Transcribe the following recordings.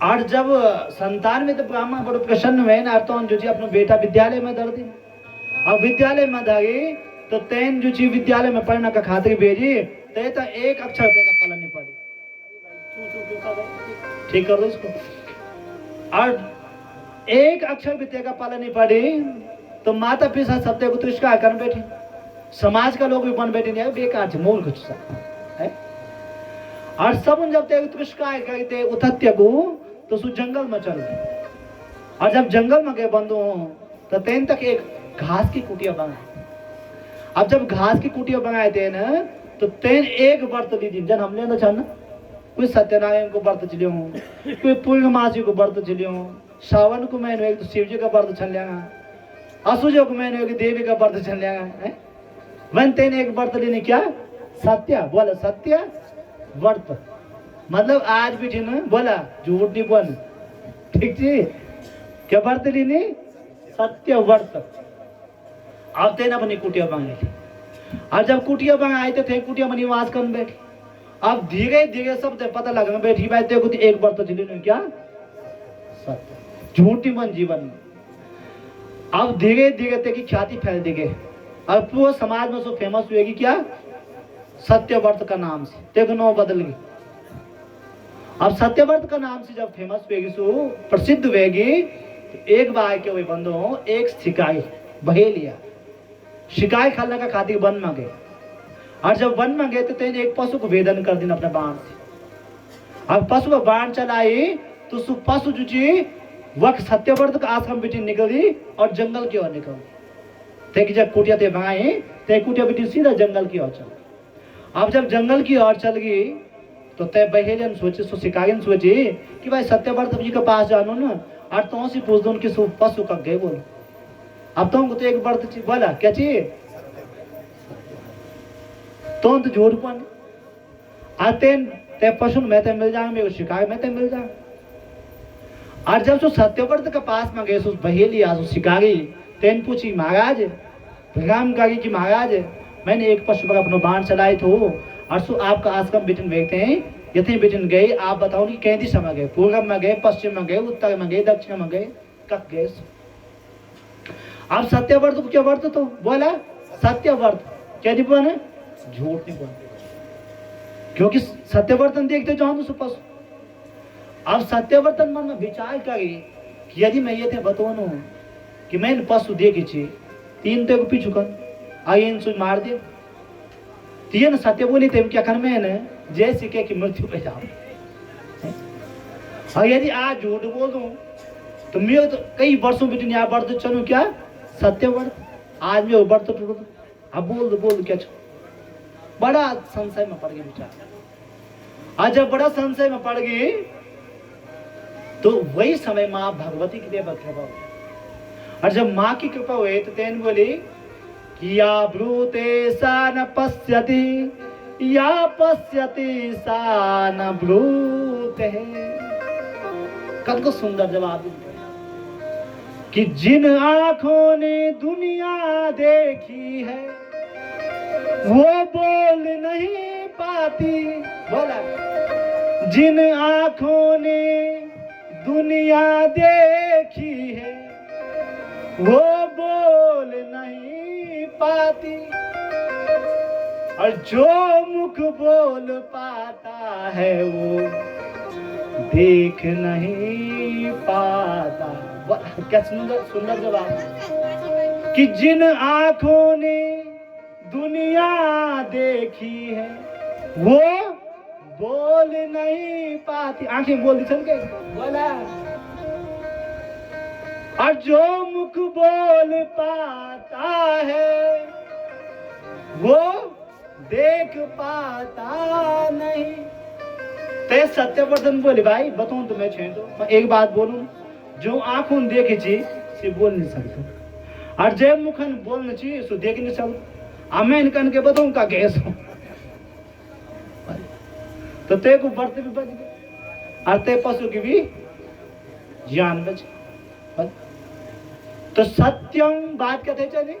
और जब संतान में तो ब्राह्मण बड़ो प्रसन्न हुए ना तो जो जी अपनो बेटा विद्यालय में दर दी। अब विद्यालय में धागी तो तेन जो जी विद्यालय में पढ़ना का खातिर भेजी ते तो एक अक्षर पे का पलन नहीं पड़ी। ठीक कर दो इसको। और एक अक्षर भी तेगा पालन नहीं पड़ी तो माता पिता सब तेको तिरस्कार कर बैठे, समाज का लोग भी बन बैठे नहीं बेकार छे मूल कुछ है। और सब जब ते तिरस्कार करते उठत्य को तो सु जंगल में चल। और जब जंगल में गए बंधु तो तेन तक एक घास की कुटिया बनाई। अब जब घास की कुटिया बनाए थे ना तो तेन एक व्रत ली थी जन हमने तो छन कोई सत्यनारायण को व्रत चलियो, कोई पूर्णमासी को व्रत चलियो, सावन को मैंने एक तो शिव जी का व्रत चल लिया, असुजो को मैंने एक देवी का व्रत चल लिया है। वन तेन एक व्रत लेने क्या सत्य बोला, सत्य व्रत मतलब आज भी ठीक बोला झूठ नहीं बोल, ठीक जी क्या व्रत लेने सत्य व्रत। अब तेन अपनी कुटिया बांगे थी और जब कुटिया बांग आए थे कुटिया में निवास कर बैठे। अब धीरे धीरे सब पता लगा बैठी बात देखो एक व्रत चली क्या सत्य झूठी मन जीवन में। अब धीरे धीरे ते की ख्याति फैल दी गई और पूरे समाज में सो फेमस हुएगी क्या सत्यव्रत का नाम से देखो नो बदल गई। अब सत्यव्रत का नाम से जब फेमस हुएगी सो प्रसिद्ध हुएगी तो एक बार के वही बंधु एक शिकाई बहे लिया, शिकाई खाने का खातिर वन में गए और जब वन में गए तो तेने एक पशु को वेदन कर दिन अपने बाण से। अब पशु को बाण चलाई तो सु पशु जो वक्त सत्यव्रत का आश्रम बेटी निकली और जंगल की ओर निकली। थे कि जब कुटिया थे भाई ते कुटिया बेटी सीधा जंगल की ओर चल। अब जब जंगल की ओर चल गई तो तय बहेलियन सोचे सो शिकायन सोची कि भाई सत्यव्रत जी के पास जानो ना और तो से पूछ दो उनकी पशु कब गए बोलो। अब तुमको तो एक व्रत बोला क्या चाहिए तो झूठ पन आते ते पशु में ते मिल जाएंगे मेरे शिकायत में ते मिल जाए। और जब सो सत्यव्रत के पास में गए सो बहेली आज शिकारी तेन पूछी महाराज राम करी कि महाराज मैंने एक पशु पर अपना बाण चलाए थे और सो आपका आश्रम बेटन देखते हैं यथे बेटन गए आप बताओ कि कैसी समय गए पूर्व में गए पश्चिम में गए उत्तर में गए दक्षिण में गए कब गए। अब सत्यव्रत को क्या व्रत तो बोला सत्यव्रत क्या नहीं बोला झूठ नहीं बोलते क्योंकि सत्यवर्तन देखते जाओ तो पशु। अब सत्यवर्तन मन में विचार करी कि यदि मैं ये थे बतौनू कि मैंने पशु देखी छे तीन ते को पीछू कर आगे इनसे मार दे तीन सत्य बोली थे क्या कर मैंने जैसे के कि मृत्यु पे जाओ। और यदि आज झूठ बोल दूं तो मैं तो कई वर्षों बीते यहाँ व्रत चलू क्या सत्यव्रत आज मैं व्रत टूट अब बोल क्या बड़ा संशय में पड़ गई विचार। आज जब बड़ा संशय में पड़ गई तो वही समय माँ भगवती की देव कृपा हुई। और जब माँ की कृपा हुई तो तेन बोली कि या ब्रूते सा न पश्यति या पश्यति सा न ब्रूते। कद को सुंदर जवाब कि जिन आंखों ने दुनिया देखी है वो बोल नहीं पाती। बोला जिन आंखों ने दुनिया देखी है वो बोल नहीं पाती और जो मुख बोल पाता है वो देख नहीं पाता। क्या सुंदर जवाब कि जिन आंखों ने दुनिया देखी है वो बोल नहीं पाती। आंखें बोल दी के बोला और जो मुख बोल पाता है वो देख पाता नहीं। ते सत्यवर्तन बोले भाई बताऊं तुम्हें छे तो मैं एक बात बोलूं जो आंखों देखे छी से बोल नहीं सकते और जय मुखन बोलना चाहिए सो देख नहीं सकते। मैं इनकन के बताऊं का गैस हो तो ते को व्रत भी बच गए और ते पशु की भी जान बच। तो सत्यम बात कहते चले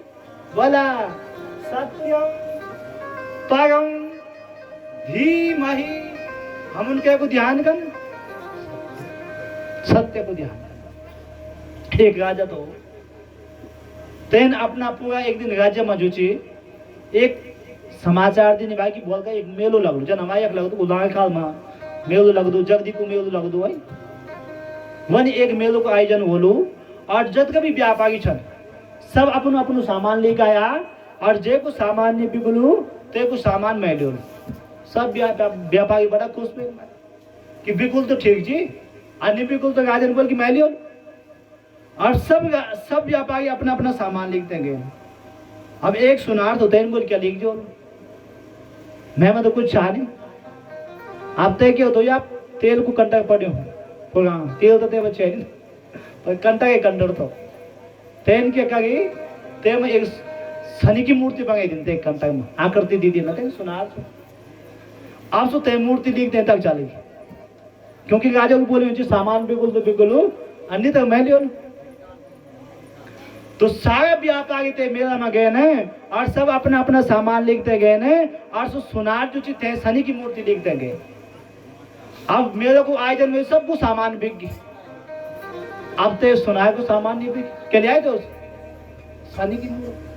बोला सत्यम परम धीमहि हम उनके को ध्यान कर सत्य को ध्यान। एक राजा तो तेन अपना पूरा एक दिन राज्य में जुची एक समाचार दिन भाई की बोलता एक मेलो लगलो जन हमारे लगदो उदाहरण काल में मेलो लगदो जगदी को मेलो लगदो है वन एक मेलो को आयोजन होलू और जत का भी व्यापारी छन सब अपन अपन सामान लेके आया और जे को सामान नहीं बिगलू ते को सामान मैं लो सब व्यापारी बड़ा खुश में कि बिल्कुल तो ठीक जी और नहीं बिल्कुल तो राजन बोल कि मैं लियो और सब व्यापारी अपना अपना सामान लिख देंगे। अब एक सुनार तो तेन बोल क्या लिख दो मैं तो कुछ चाह नहीं आप तय क्यों तो आप तेल को कंटा पड़े हो तेल तो ते बच्चे पर कंटा के कंडर तो तेन के कही ते में एक शनि की मूर्ति बनाई दिन ते कंटा में आकृति दी ना ते सुनार आप सो ते मूर्ति लिख दे तक चलेगी क्योंकि राजा को बोले सामान बिगुल तो बिगुलू अन्य तक मैं लियो तो सारे व्यापारी थे मेला में गए ने और सब अपना अपना सामान लिखते गए ने और सो सुनार जो चीज थे शनि की मूर्ति लिखते गए। अब मेरे को आयोजन में सबको सामान बिक गई अब तो सुनार को सामान नहीं बिक क्या लिया तो शनि की मूर्ति।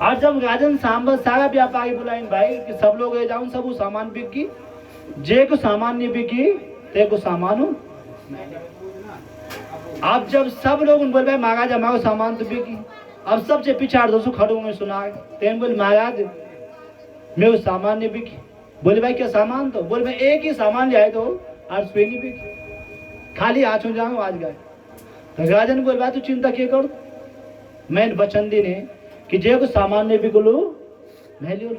और जब राजन सांबर सारा व्यापारी बुलाए भाई कि सब लोग जाऊं सब सामान बिक गई जे को सामान नहीं बिकी ते को सामान अब जब सब लोग बोल भाई महाराज हमारा सामान तो बिकी अब सबसे पिछाड़ दोस्तों खड़े होंगे सुना तेन बोले महाराज मेरे सामान नहीं बिकी बोले भाई क्या सामान तो बोले मैं एक ही सामान ले आए तो आज पे नहीं बिकी खाली हाथों जाऊँ आज गए तो राजन बोल भाई तू चिंता क्या करो मैं वचन दी ने कि जे को सामान नहीं बिकलू मैं लियो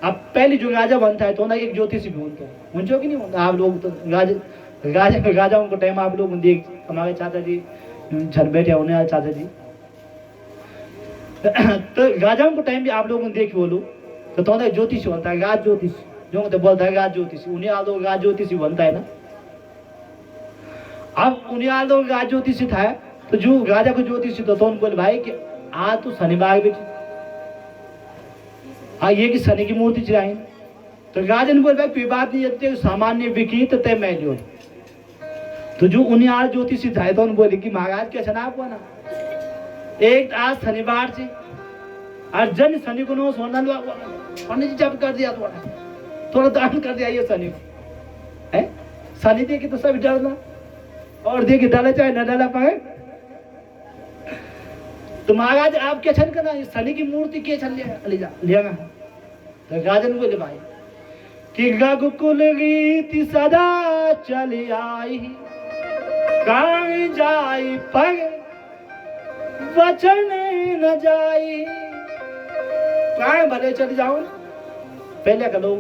अब पहली जो राजा बनता है तो ना एक ज्योतिषी भी बनता है मुझे कि नहीं बनता आप लोग तो राजाओं को टाइम आप लोग देख हमारे चाचा जी छत बैठे होने वाले चाचा जी तो राजाओं को टाइम भी आप लोगों ने देख बोलो तो ना ज्योतिषी बनता है राज ज्योतिषी जो तो बोलता है राज ज्योतिषी उन्हें आप लोग राज ज्योतिषी बनता है ना। अब उन्हें आप लोग राज ज्योतिषी था तो जो राजा को ज्योतिषी तो उनको बोले भाई कि आज तो शनिवार भी हाँ ये कि शनि की मूर्ति चढ़ाई तो राजन बोल भाई कोई बात नहीं जब सामान नहीं बिकी तो तय मैं लियो तो जो उन्हें आज ज्योतिषी था तो उन्होंने बोले कि महाराज क्या छना आपको ना एक आज शनिवार से और जन शनि को नो सोना पंडित जी जब कर दिया थोड़ा दान कर दिया ये शनि को है शनि देखिए तो सब डरना और देखिए डाला चाहे न डाला पाए तो महाराज आप क्या छन करना शनि की मूर्ति क्या छन लिया तो राजन बोले भाई कि रघुकुल रीति सदा चली आई काई जाई पर वचन न जाई काई भले चली जाओ पहले का लोग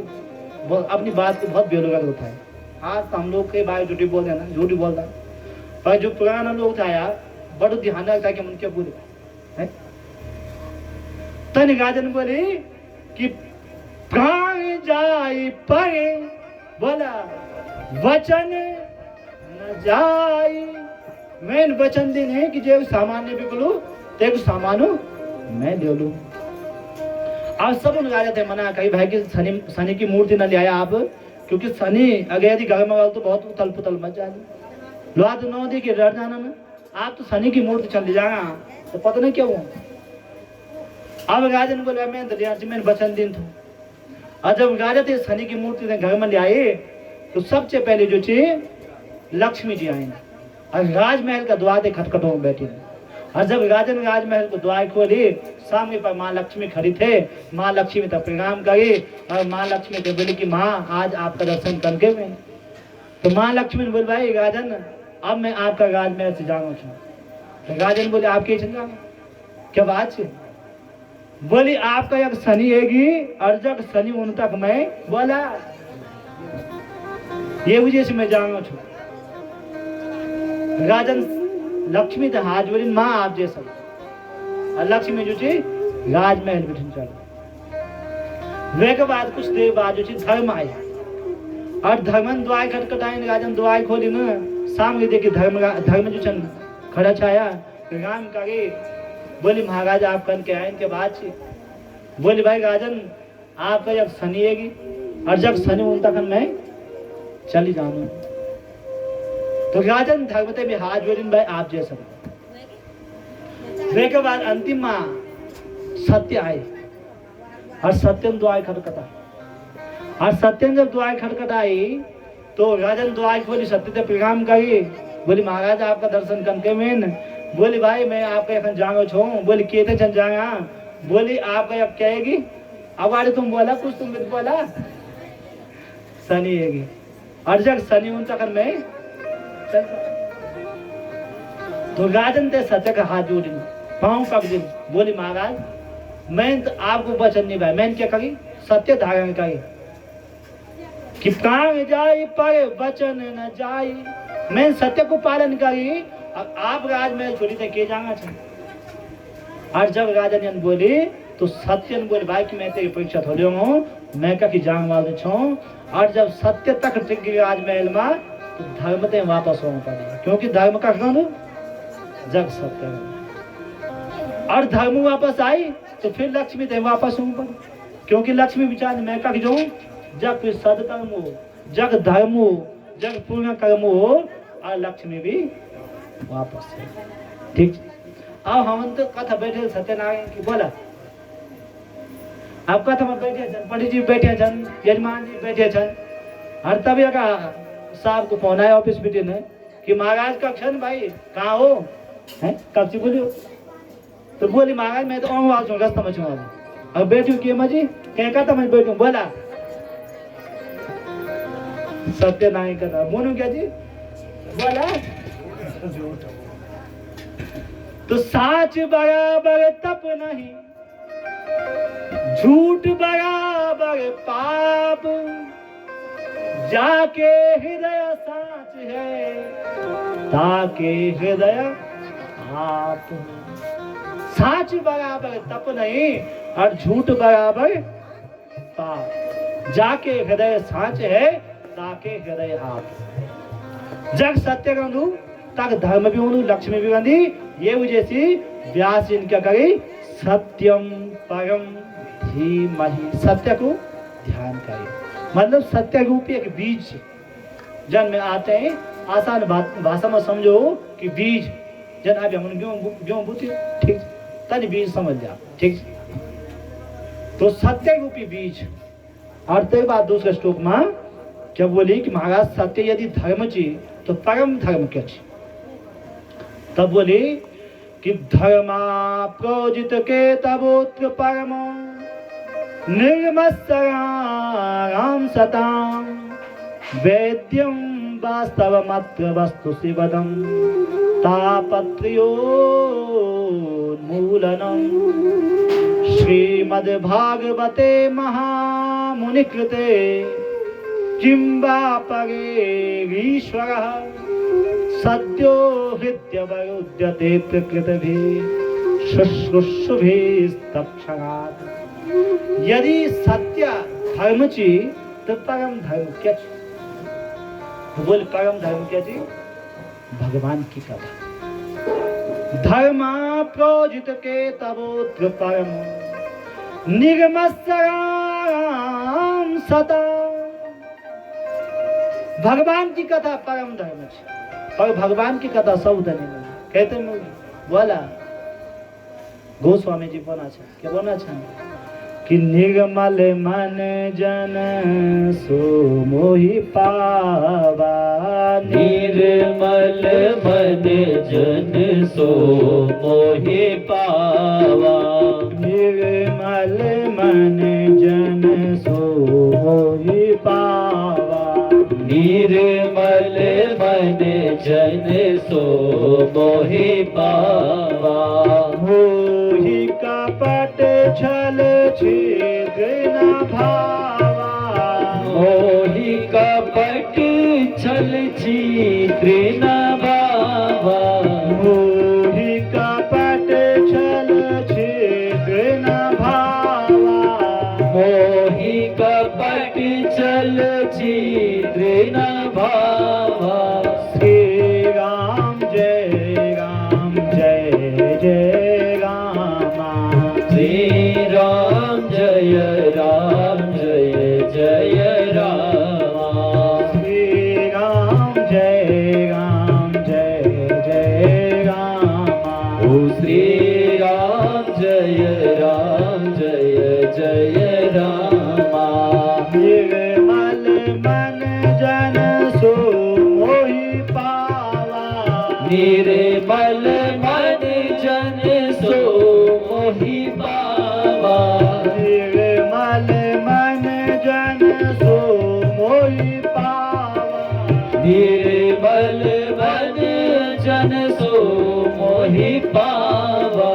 अपनी बात को बहुत बेलुगा होता है आज तो हम लोग के बारे झूठी बोलते हैं ना झूठी बोलता पर जो पुराना लोग था यार बड़ा ध्यान रखता है कि उनके बोले तन राजन बोले कि प्राण जाई पर बोला वचन न जाई मैं वचन दिन है कि जो सामान्य बिगलू ते सामानो मैं ले लू। आज सब उन राजा थे मना कही भाई कि शनि की मूर्ति न ले आया आप क्योंकि शनि अगर यदि घर में तो बहुत उथल पुथल मच जाएगी लो तो नौ दी के डर जाना ना आप तो शनि की मूर्ति चल जाएगा तो पता नहीं क्या हुआ। अब राजन बोले मैं तो मैंने वचन दिन था और जब राजा थे शनि की मूर्ति घर में ले आए तो सबसे पहले जो चीज लक्ष्मी जी आई और राजमहल का द्वार खटखटों में बैठी और जब राजन राजमहल को द्वार खोली सामने पर माँ लक्ष्मी खड़ी थे माँ लक्ष्मी तक प्रणाम करी और माँ लक्ष्मी तो बोली कि माँ आज आपका दर्शन करके मैं तो माँ लक्ष्मी ने बोले भाई राजन अब मैं आपका राजमहल से जाऊँ तो राजन बोले आप क्या चल क्या बात है बोली आपका एक शनि हैगी और जब शनि उन तक मैं बोला ये वजह से मैं जाऊंगा छु राजन लक्ष्मी तो हाथ बोली माँ आप जैसा और लक्ष्मी जो चीज राजमहल बैठन चल वे के बाद कुछ देर बाद जो चीज धर्म आया और धर्मन द्वार खटखटाए राजन द्वार खोली ना सामने देखिए धर्म जो चंद खड़ा छाया राम करे बोली महाराज आप कल के आए इनके बाद से बोली भाई राजन आपका जब शनि हैगी और जब शनि उन तक मैं चली जाऊंगा तो राजन धर्मते में हाथ जोड़िन भाई आप जैसा वे के बाद अंतिम माँ सत्य आए और सत्यम दुआई खटखटा और सत्यम जब दुआई खटखटाई तो राजन दुआई खोली सत्य से पैगाम करी बोली महाराज आपका दर्शन करके में बोली भाई मैं आपका এখন जांगो छो बोली केते चल जांगा बोली आपका अब कहेगी अब आरे तुम बोला कुछ तुम बोला शनि हैगी और जब शनि उन तक मैं तो राजन ते सत्य का हाथ जोड़ी पाँव पक दिन बोली महाराज मैं तो आपको वचन नहीं भाई मैंने क्या करी सत्य धारण करी कि प्राण जाए पर वचन न जाए मैं सत्य को पालन करी अब आप राज में छोड़ी थे के जाना चाहिए और जब राजन बोली तो सत्यन बोले भाई कि मैं तेरी परीक्षा थोड़ी हूँ मैं कहीं जांग वाले छो और जब सत्य तक टिक गई राजमहल में तो धर्म ते वापस होना पड़ेगा क्योंकि धर्म का कौन जग सत्य और धर्म वापस आई तो फिर लक्ष्मी ते वापस होना पड़े क्योंकि लक्ष्मी विचार मैं कहीं जाऊँ जग फिर सदकर्म हो जग धर्म हो जग पूर्ण कर्म हो और लक्ष्मी भी वापस है ठीक अब हम तो कथा बैठे सत्यनारायण की बोला अब कथा में बैठे छन पंडित जी बैठे छन यजमान जी बैठे छन हर तभी का साहब को फोन आया ऑफिस मीटिंग है कि महाराज का क्षण भाई कहाँ हो हैं कब से बोलियो तो बोली महाराज मैं तो आऊँ छू रास्ता में छू अब बैठू कि मजी कह कथा में बैठू बोला सत्यनारायण कथा बोलू क्या जी बोला तो साच बराबर तप नहीं झूठ बराबर पाप जाके हृदय साच है ताके हृदय आप साच बराबर तप नहीं और झूठ बराबर पाप जाके हृदय साच है ताके हृदय आप जग सत्य गंधु तक धर्म भी होनु लक्ष्मी भी गंधी ये वजह से व्यास इनका करे सत्यम परम धीमहि सत्य को ध्यान करे मतलब सत्य रूपी एक बीज जन में आते हैं आसान भाषा में समझो कि बीज जन आप हम गेहूं बुती ठीक तनी बीज समझ जा ठीक तो सत्य रूपी बीज और ते बात दूसरे श्लोक में जब बोली कि महाराज सत्य यदि धर्म ची तो परम धर्म क्या ची तब बोली कि धर्मा प्रोजित के तबोत्र परम निर्मत्सराम सताम वेद्यम वास्तवमत्र वस्तु शिवदम तापत्र्योन्मूलनम श्रीमद्भागवते महामुनिकृते जिम्बा परेश्वरः सद्यो हृद्यवरुध्यते प्रकृतिभिः शुश्रूषुभिस्तक्षणात् यदि सत्य धर्म ची तो परम धर्म क्या ची बोल परम धर्म क्या ची भगवान की कथा धर्मा प्रोजित के तबोत्र परम निर्मत्सराम सता भगवान की कथा परम धर्म है पर भगवान की कथा सब धनी कहते हैं बोला गोस्वामी जी बोला था क्या बोला था कि निर्मल मन जन सो मोहि पावा निर्मल मन जन सो मोहि पावा निर्मल मन जन सो मोहि पावा निर्मल मन जन सो मोहि पावा मोहि कपट छल छिद्र न भावा मोहि कपट छल छिद्र न भावा मोहि कपट छल छिद्र न भावा मोहि कपट छल छिद्र न भावा श्री राम जय राम जय जय राम श्री राम जय जय राम श्री राम जय राम निर्मल मन जन सो मोहि पावा निर्मल मन जन सो मोहि पावा निर्मल मन जन सो मोहि पावा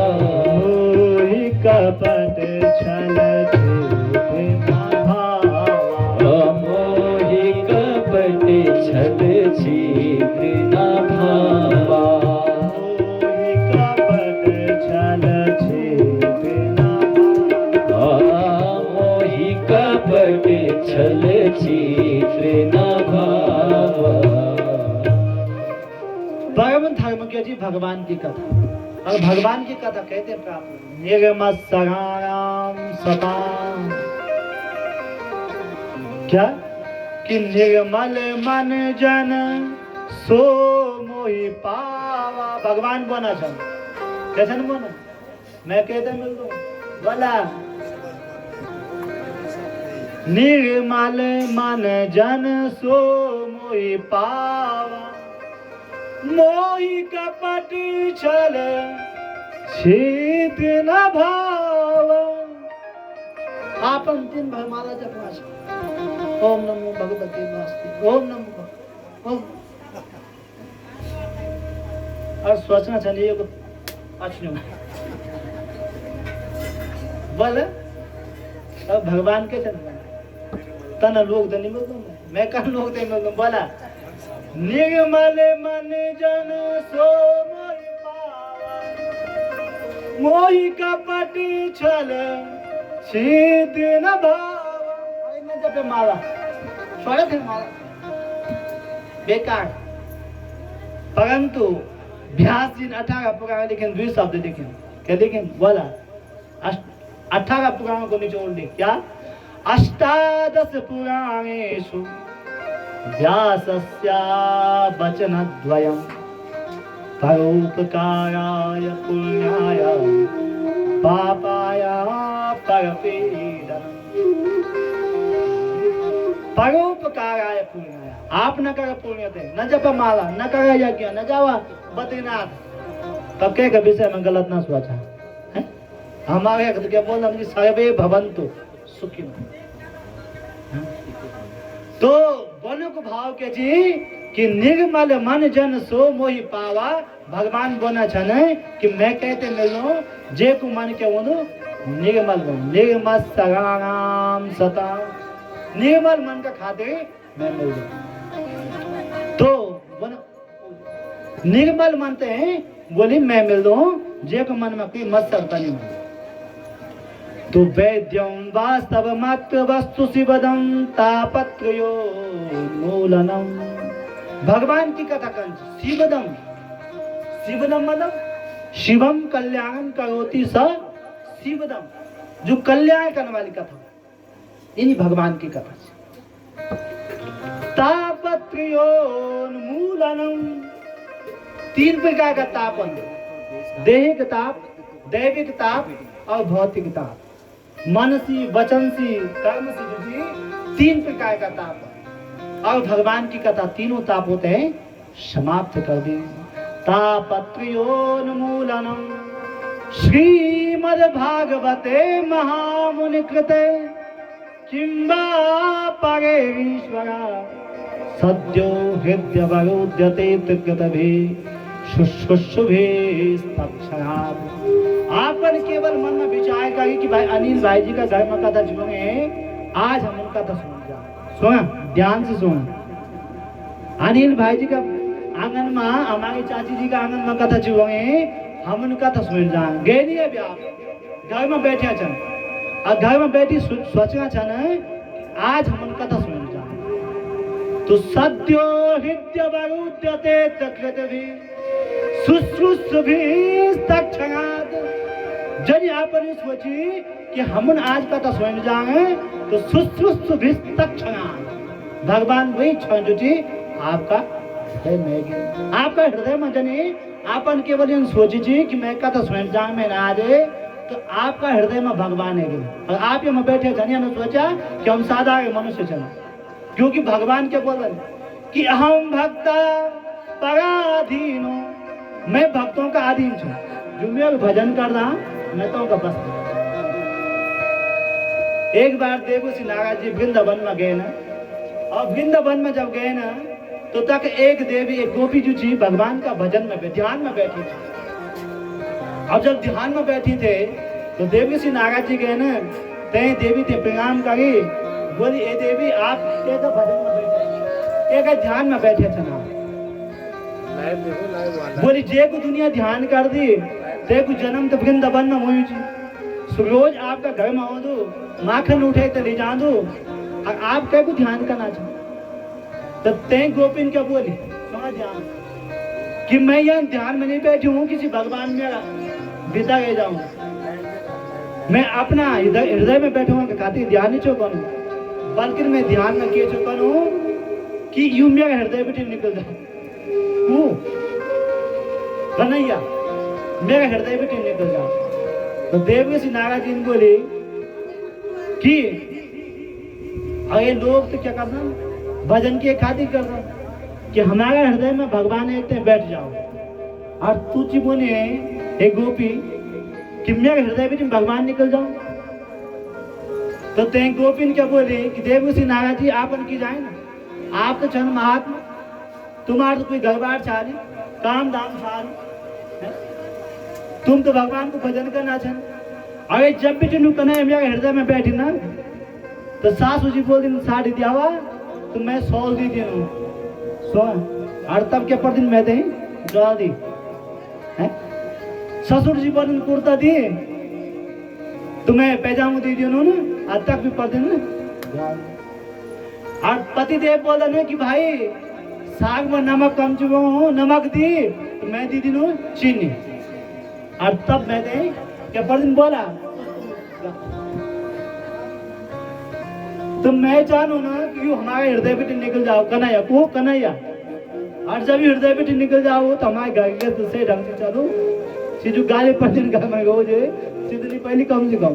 मोहि कपट छल छूट न भावा मोहि कपट छल छिद्र न भावा मोहि कपट छल छूट न मोहि कपट छल छिद्र न भावा। परम धर्मज्ञ जी भगवान की कथा, और भगवान की कथा कहते हैं प्राप्त निर्मत्सरायाम सता, क्या कि निर्मल मन जन सो मोहि पावा। भगवान बोना चाह कैसे न बोना, मैं कहते मिल दू बोला निर्मल मन जन सो मोहि पावा मोहि कपट छल छिद्र न भावा। आपन दिन भर माला जपना चाहिए। ओम नमो भगवते वासुदेव, ओम नमो ओम। और सोचना चाहिए अच्छी बोले अब भगवान के चल तन लोग तो नहीं बोलता मैं कल लोग तो बोलता बोला निर्मल मन जन सो मोहि पावा मोहि कपट छल छिद्र न भावा। न जपे माला छोड़े थे माला बेकार। परंतु व्यास जी ने 18 पुराण लिखे, 2 शब्द लिखे, क्या लिखे बोला 18 पुराणों को निचोड़ दे क्या अष्टादश पुराणेषु व्यासस्य वचनद्वयम् परोपकाराय पुण्याय पापाय परपीडनम्। परोपकाराय पुण्याय, आप न कर पुण्य थे, न जप माला, न कर यज्ञ, न जावा बद्रीनाथ, तब के विषय में गलत ना सोचा है? हमारे तो क्या बोल रहे सर्वे भवन्तु सुखिनो। तो बोलो को भाव के जी कि निर्मल मन जन सो मोहि पावा। भगवान बोना छने कि मैं कहते मिलो जे को मन के वो निर्मल मन, निर्मल सगाम सता, निर्मल मन का खाते मैं मिल जाऊं। तो बोलो निर्मल मानते हैं बोली मैं मिल दूं जे को मन में कोई मत सकता नहीं। तो वैद्यम वास्तव मात्र वस्तु शिवदम तापत्रयो मूलनम। भगवान की कथा कर शिवदम, शिवदम मतलब शिवम कल्याण करोति स शिवदम, जो कल्याण करने वाली कथा, इन्हीं भगवान की कथा। तापत्रयोन्मूलनम, 3 प्रकार का तापन, दैहिक ताप, दैविक ताप और भौतिक ताप, मनसी वचनसी कर्मसी, जो 3 प्रकार का ताप। और भगवान की कथा तीनों ताप होते हैं समाप्त कर दी। तापत्रयोन्मूलनम श्रीमद् भागवते महामुनि कृते किंबा परेश्वरा सद्यो हृदय वरुध्यते कृतभि शुश्रूषुभि तत्क्षणात्। आपन केवल मन में विचार करें कि भाई अनिल भाई जी का घर में कथा सुने, आज हम उनका कथा सुन जा सुना, ध्यान से सुना। अनिल भाई जी का आंगन में, हमारी चाची जी का आंगन में कथा सुने, हम उनका कथा सुन जाए। गए नहीं है आप घर में बैठे छन, और घर में बैठी सोचना छन आज हम उनका कथा सुन जाए। तो सद्यो हृदय वरुध्यते कृतभि शुश्रूषुभि तत्क्षणात्। यदि आप सोची कि हम आज का तो स्वयं जाए तो शुश्रूषुभि तत्क्षणात्, भगवान वही क्षण जो आपका हृदय में, आपका हृदय में जनी आपन केवल सोची जी कि मैं का तो स्वयं जाए में ना आज, तो आपका हृदय में भगवान है। और आप ये में बैठे धनिया ने सोचा कि हम साधारण मनुष्य चला, क्योंकि भगवान क्या बोल रहे कि अहम भक्ता पराधीनो मैं भक्तों का आदीन छू, जो मैं भजन कर रहा मैं तो उनका बस। एक बार देवसी नाराज जी वृंदावन में गए ना, और वृंदावन में जब गए ना तो तक एक देवी एक गोपी जो थी भगवान का भजन में ध्यान में बैठी थी। अब जब ध्यान में बैठी थे तो देवी श्री नाराज जी गए ना, तय देवी थे प्रणाम करी, बोली ए देवी आप तो भजन में बैठे, एक ध्यान में बैठे थे ना। बोली जे को दुनिया ध्यान कर दी, ते को जन्म तो वृंदावन में हुई थी। रोज आपका घर में हो दो, माखन उठे तो ले जा दो, और आप क्या को ध्यान करना चाहो। तो तय गोपिन क्या बोली समझ ध्यान कि मैं यहाँ ध्यान में नहीं बैठी हूँ, किसी भगवान मेरा विदा गए जाऊँ, मैं अपना हृदय में बैठूंगा कि खातिर ध्यान नहीं चौकन, बल्कि मैं ध्यान में किए चौकन हूँ कि यूं मेरा हृदय बेटी निकल जाए कन्हैया, मेरा हृदय बेटी निकल जाए। तो देवी श्री नाराज जी बोले कि अरे लोग तो क्या करना भजन के खातिर करना कि हमारे हृदय में भगवान एक बैठ जाओ, और तू जी बोले एक गोपी कि मेरे हृदय में भगवान निकल जाओ। तो ते गोपिन क्या बोले कि देव श्री नाराज जी आप की जाए ना, आप तो चंद महात्मा, तुम्हारा तो कोई गड़बड़ चाली काम दाम चाली, तुम तो भगवान को भजन करना चाह। अरे जब भी तुम कन्हैया मेरे हृदय में बैठी ना तो सासू जी बोल दिन साड़ी दियावा तो मैं सौल दी दी सो, और तब के पर दिन मैं दे जला दी, ससुर जी पर दिन कुर्ता दी तुम्हें पैजामा दी दियो ना, आज तक भी पर दिन और पति देव बोल रहे कि भाई साग में नमक कम चुका हूँ, नमक दी तो मैं दी दी चीनी, और तब मैं दे क्या पर दिन बोला। तो मैं जानू ना कि हमारे हृदय पे निकल जाओ कन्हैया को कन्हैया, और जब हृदय पे निकल जाओ तो हमारे घर के दूसरे ढंग से चलो, सीधू गाली पर दिन का मैं गो जे सीधली पहली कम से कम।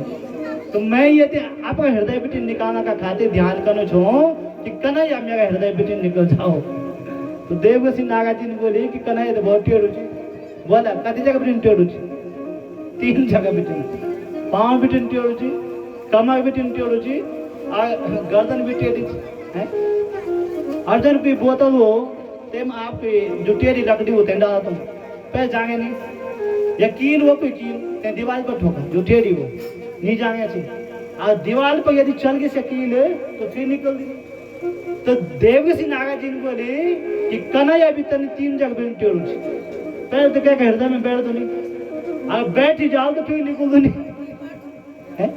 तो मैं ये आपका हृदय पे निकालना का खातिर ध्यान करना छो कि कन्हैया मेरा हृदय पे निकल जाओ। तो देव सिंह नागा जी ने बोली कि कन्हैया तो बहुत टेढ़ रुचि, बोला कति जगह पे टेढ़ रुचि, 3 जगह पे पाँव भी टेढ़ रुचि, कमर भी टेढ़ रुचि, और गर्दन भी टेढ़ी है। अर्जन की बोतल हो तेम आपकी जो टेढ़ी लकड़ी होते हैं डाला तुम पैर जाएंगे नहीं, या कील हो कोई कील दीवार पर ठोका जो टेढ़ी हो नहीं जाएंगे चाहिए, और दीवार पर यदि चल गई से कील तो फिर निकल दी। तो देवसी नागा जी ने बोले कि कन्हैया भी तनी 3 जगह पे टेढ़ रुचि, पैर तो क्या हृदय में बैठ दो नहीं, और बैठ ही जाओ तो फिर निकल दो नहीं है।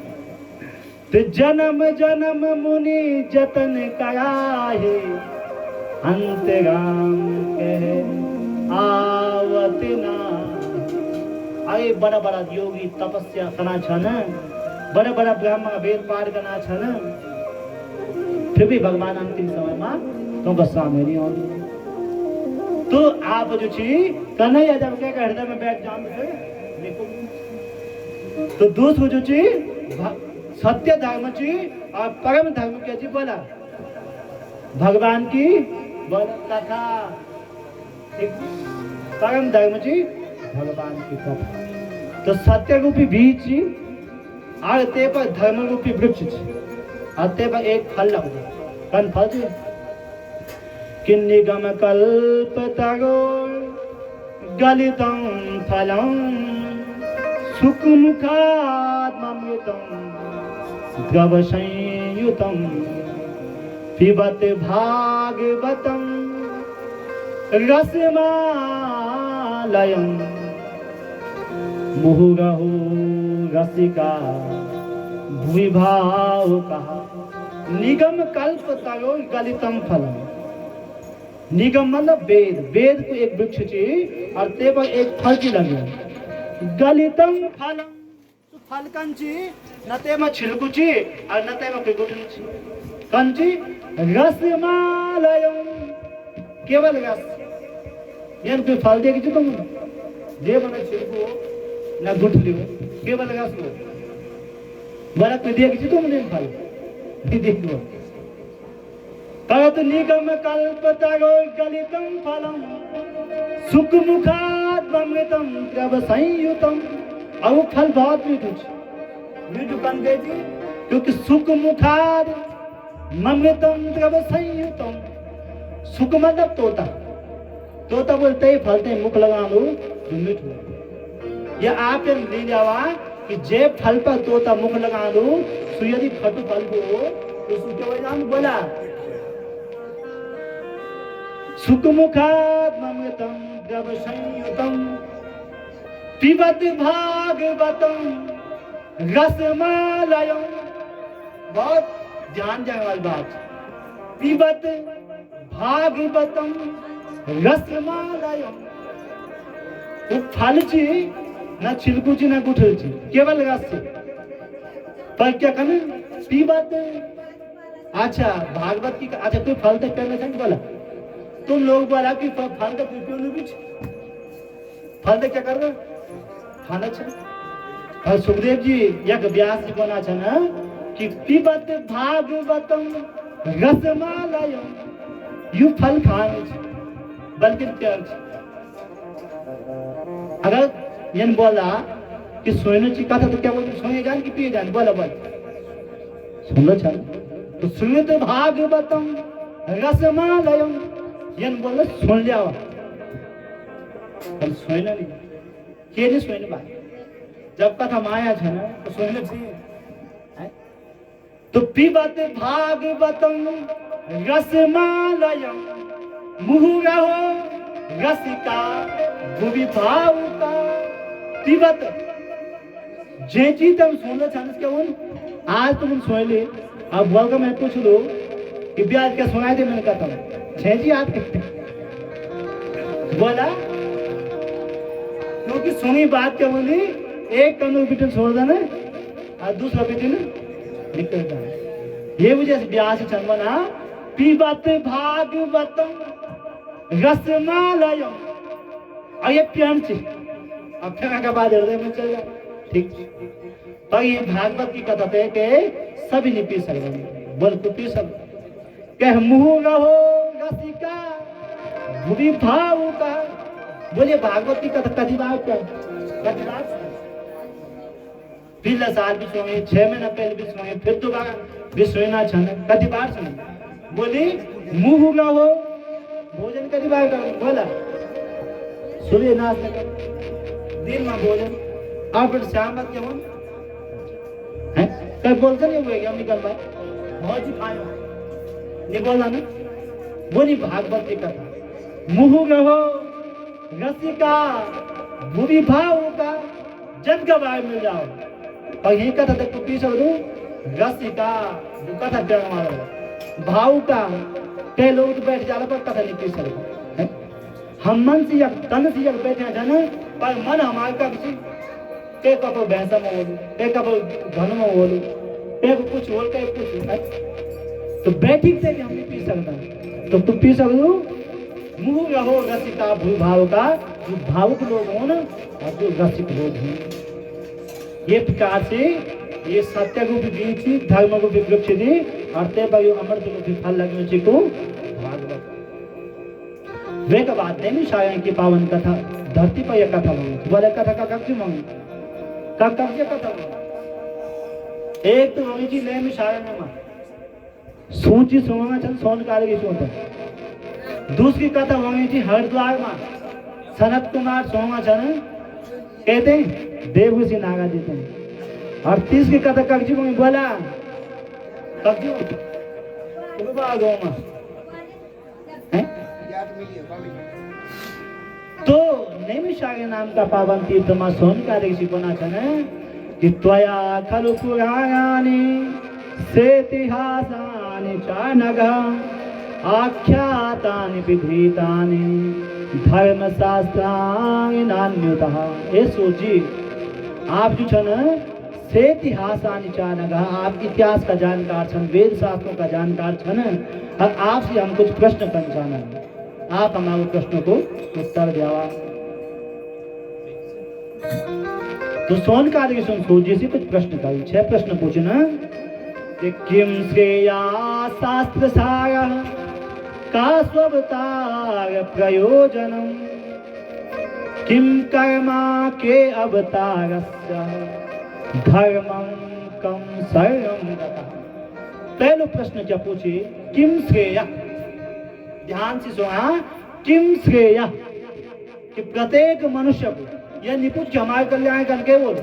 तो जन्म जन्म मुनि जतन कराहे, अंतराम कहे आवत ना। अरे बड़ा बड़ा योगी तपस्या करना छन, बड़ा बड़ा ब्राह्मण वेद पाठ करना छन, फिर भी भगवान अंतिम समय में तो सामने नहीं आते। तो आप जो छी कन्हैया जब के हृदय में बैठ जाओ तो दूसरो जो छी सत्य धर्म जी और परम धर्म के जी बोला भगवान की कथा, परम धर्म जी भगवान की कथा। तो सत्य रूपी बीज जी और ते पर धर्म रूपी वृक्ष जी, और ते पर एक फल लग दो कन फल जी कि निगम कल्प तरो गलितम फलम सुखमुखात्मृतम द्रव संयुतम पिबत भागवतम रसमालयम मुहुरहु रसिका भूमि भाव कहा। निगम कल्प तरो गलितम फलम, निगम मतलब वेद, वेद को एक वृक्ष ची और ते पर एक फल की लगे, गलितम फलम फल कंची नते में छिलकुची और नते में पिगुटनुची कंची रसमालयम, केवल रस, यानी कोई फल दे कि तुम जे बने छिलको न गुठली हो, केवल रस हो, बड़ा कोई दे कि तुम ने फल देखो। परत निगम कल्प तरो गलितम फलम सुखमुखात्म अमृतम द्रव संयुतम। और वो फल बहुत मीठू मीठू कन गए थी क्योंकि सुख मुखार ममृतम द्रव संयुतम। सुख मतलब तोता, तोता बोलते ही फलते मुख लगा लो जो मीठू। ये आप ले जावा कि जे फल पर तोता मुख लगा दो तो यदि खटू फल को तो सुखे वजह बोला सुख मुखार ममृतम द्रव संयुतम। पिबत भागवतम रसमालयम। बहुत ध्यान देने वाली बात। पिबत भागवतम रसमालयम। वो फल छी ना छिलकू छी ना गुठल छी, केवल रस छी। पर क्या करना पिबत। अच्छा भागवत की अच्छा कोई फल तक करना चाहिए बोला तुम लोग बोला कि फल तक क्यों नहीं बीच फल तक क्या कर रहे खाना चाहिए। और सुखदेव जी एक व्यास जी बना था ना कि पिबत भागवतम रसमालयम। यू फल खाने बल्कि प्यार। अगर ये बोला कि सोने की कथा तो क्या बोलते सोने जान कि पिए जान बोला बोल सुन लो चल तो सुने तो भागवतम रसमालयम। ये बोला सुन लिया पर सोना नहीं के नहीं सोने बात जब कथा माया है ना तो सोने चाहिए। तो पिबत भागवतम रसमालयम मुहुरहो रसिका भुवि भावुका। पिबत जे चीज तुम सुनना चाहते क्या उन आज तुम सोए ले अब बोल का मैं पूछ लो कि ब्याज क्या सुनाई दे मैंने कहा था छह जी आज बोला क्योंकि सुनी बात क्या बोली एक कनू बिटन छोड़ देना और दूसरा बिटन निकल जाए। ये वजह से ब्याह से चंदना पिबत भागवतम रसमालयम। और ये प्यान से अब फिर का बाद हृदय में चल जाए ठीक। तो ये भागवत की कथा है कि सभी नहीं पी सकते बोल तो पी सकते कह मुँह रहो रसिका भूमि भाव का। बोलिए भागवत की कथा कभी बात क्या पिछले साल भी सुने 6 महीना पहले भी सुने फिर दोबारा भी सुना छन कभी बार सुने। बोली मुँह रहो भोजन कभी बार बोला सूर्य नाश दिन में भोजन और फिर शाम क्या हो कल बोलते नहीं हुए हम निकल पाए बहुत ही खाए नहीं बोला ना। बोली भागवत की कथा मुँह रहो रसिका भूमि भाव का जन का बाहर मिल जाओ। और यही कथा तक तो पी सकूं रसिका जो कथा प्यार मारो भाव का कई लोग बैठ जाला पर कथा नहीं पी सकते। हम मन से या तन से जब बैठे जाना पर मन हमारे का के कपो भैंसा में बोलू के कपो धन में बोलू के कुछ बोल के कुछ तो बैठी से हम नहीं पी सकता। तो तू पी सकू मुँह रहो रसिका भू भाव का जो भावुक लोग हो ना और जो रसिक लोग हैं। ये प्रकार से ये सत्य को भी बीची धर्म को भी वृक्ष दी और ते पर अमृत को भी फल लगने को भागवत वे का बात नहीं शायद की पावन कथा धरती पर यह कथा मांगे बोले कथा का कब क्यों मांगे कब कब यह कथा मांगे। एक तो मम्मी जी ले में शायद में मां सूची सुना चल सोन काले की सोता। दूसरी कथा मम्मी जी हरिद्वार मां सनत कुमार सोमा चन कहते हैं देवगुसी नागा देते हैं। और तीसरी कथा कब्जी मम्मी बोला कब्जी तो नैमिषारण्य नाम का पावन तीर्थ मां सोन का ऋषि बना चने कि त्वया खलु पुराणानि सेतिहासानि च नघ आख्यातानि विधीतानि धर्मशास्त्राणि नान्युतः। ये सोची आप जो छन सेतिहासानि च नघ आप इतिहास का जानकार छन वेद शास्त्रों का जानकार छन और आपसे हम कुछ प्रश्न पंचाना आप हमारे प्रश्नों को उत्तर दिया। तो सोन का सोची से कुछ प्रश्न कर 6 प्रश्न पूछे ना कि किम श्रेया शास्त्र सार का स्वतार प्रयोजनम किम कर्मा के अवतारस्य धर्मं कम सर्वं गतः। पहलो प्रश्न क्या पूछे, किम श्रेय, ध्यान से सुना, किम श्रेय, कि प्रत्येक मनुष्य को, यह नहीं पूछ कि हमारे कल्याण करके बोलो,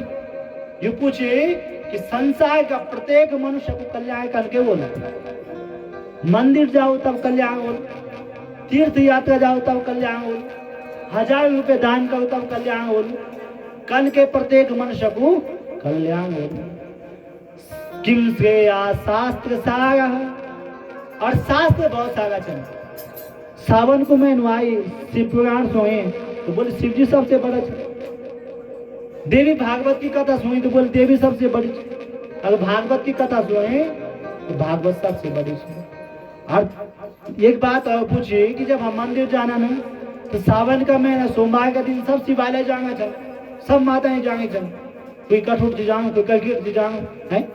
ये पूछे कि संसार का प्रत्येक मनुष्य को कल्याण करके बोलो। मंदिर जाओ तब कल्याण बोलो, तीर्थ यात्रा जाओ तब कल्याण बोलो, 1000 रुपए दान करो तब कल्याण बोलो, कल के प्रत्येक मनुष्य को कल्याण बोलो। किम श्रेया शास्त्र सारा, और शास्त्र बहुत सारा चल। सावन को मैं नुआई, शिव पुराण सोए तो बोले शिव जी सबसे बड़ा चल। देवी भागवत की कथा सुनी तो बोले देवी सबसे बड़ी। अगर भागवत की कथा सुने तो भागवत सबसे बड़ी सुने। और एक बात और पूछिए कि जब हम मंदिर जाना ना तो सावन का महीना सोमवार का दिन सब शिवालय जाना चल, सब माताएं जाएंगे चल, कोई कठोर से जाऊं, कोई कलगीर से जाऊं है।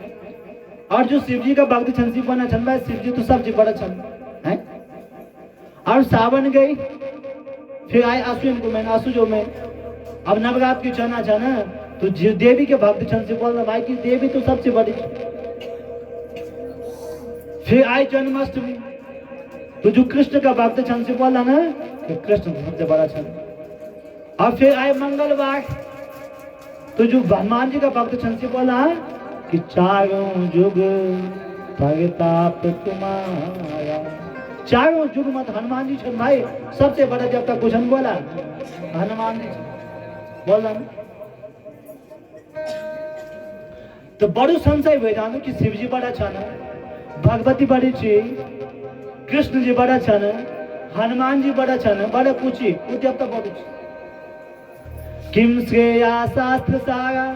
और जो शिव जी का भक्त छंसी बना चल रहा है, शिव जी तो सबसे बड़ा चल है। और सावन गई, फिर आए आश्विन को महीना, आसुजो में अब नवरात्र की चना जाना तो देवी के भक्त छंद से बोल रहा भाई कि देवी तो सबसे बड़ी। फिर आई जन्माष्टमी तो जो कृष्ण का भक्त छंद से बोला ना कि कृष्ण सबसे बड़ा छंद। और फिर आए मंगलवार तो जो हनुमान जी का भक्त छंद से बोला कि चारों युग प्रताप तुम्हारा। चारों युग मत हनुमान जी छंद भाई सबसे बड़ा, जब तक कुछ नहीं बोला हनुमान जी बोल रहा। तो बड़ो संशय हुए जानो कि शिव जी बड़ा छन, भगवती बड़ी छी, कृष्ण जी बड़ा छन, हनुमान जी बड़ा छन, बड़ा पूछी जब तक बड़ी। किम श्रेया शास्त्र सारा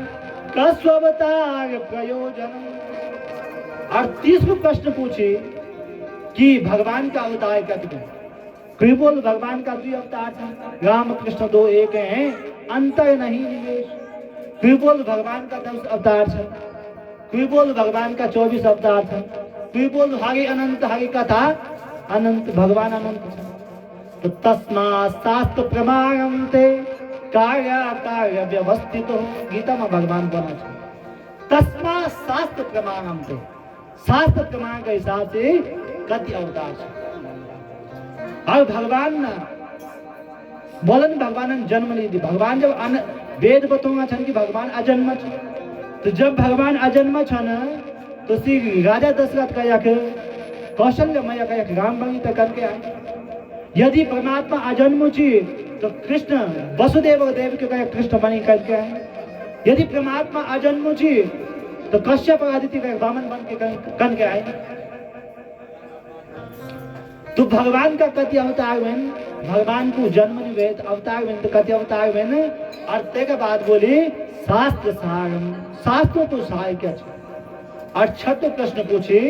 कस्वतार प्रयोजन। और तीसरा प्रश्न पूछे कि भगवान का अवतार कब है। कोई बोल भगवान का 2 अवतार था, राम कृष्ण 2 एक हैं, अंतर नहीं निवेश। कोई बोल भगवान का 10 अवतार था, कोई बोल भगवान का 24 अवतार था, कोई बोल हरि अनंत, हरि कथा अनंत, भगवान अनंत था। तो तस्मा शास्त्र प्रमाणम ते कार्य कार्य व्यवस्थित हो, गीता में भगवान बोला था तस्मा शास्त्र प्रमाणम ते, शास्त्र प्रमाण के हिसाब से कति अवतार है। और भगवान बोलन भगवान जन्म ली थी। भगवान जब वेद बतौना छन कि भगवान अजन्म छ, तो जब भगवान अजन्म छन तो श्री राजा दशरथ का यक कौशल्य मैया का यक राम बनी तक करके आए। यदि परमात्मा अजन्म छी तो कृष्ण वसुदेव देव के का कृष्ण बनी करके आए। यदि परमात्मा अजन्म छी तो कश्यप आदित्य का वामन बन के कन के आए। तो भगवान का कति अवतार बन, भगवान को जन्म निवेद अवतार बन तो कति अवतार बन। और के बाद बोली शास्त्र सारम, शास्त्रों तो सार क्या छ। और छठो प्रश्न पूछे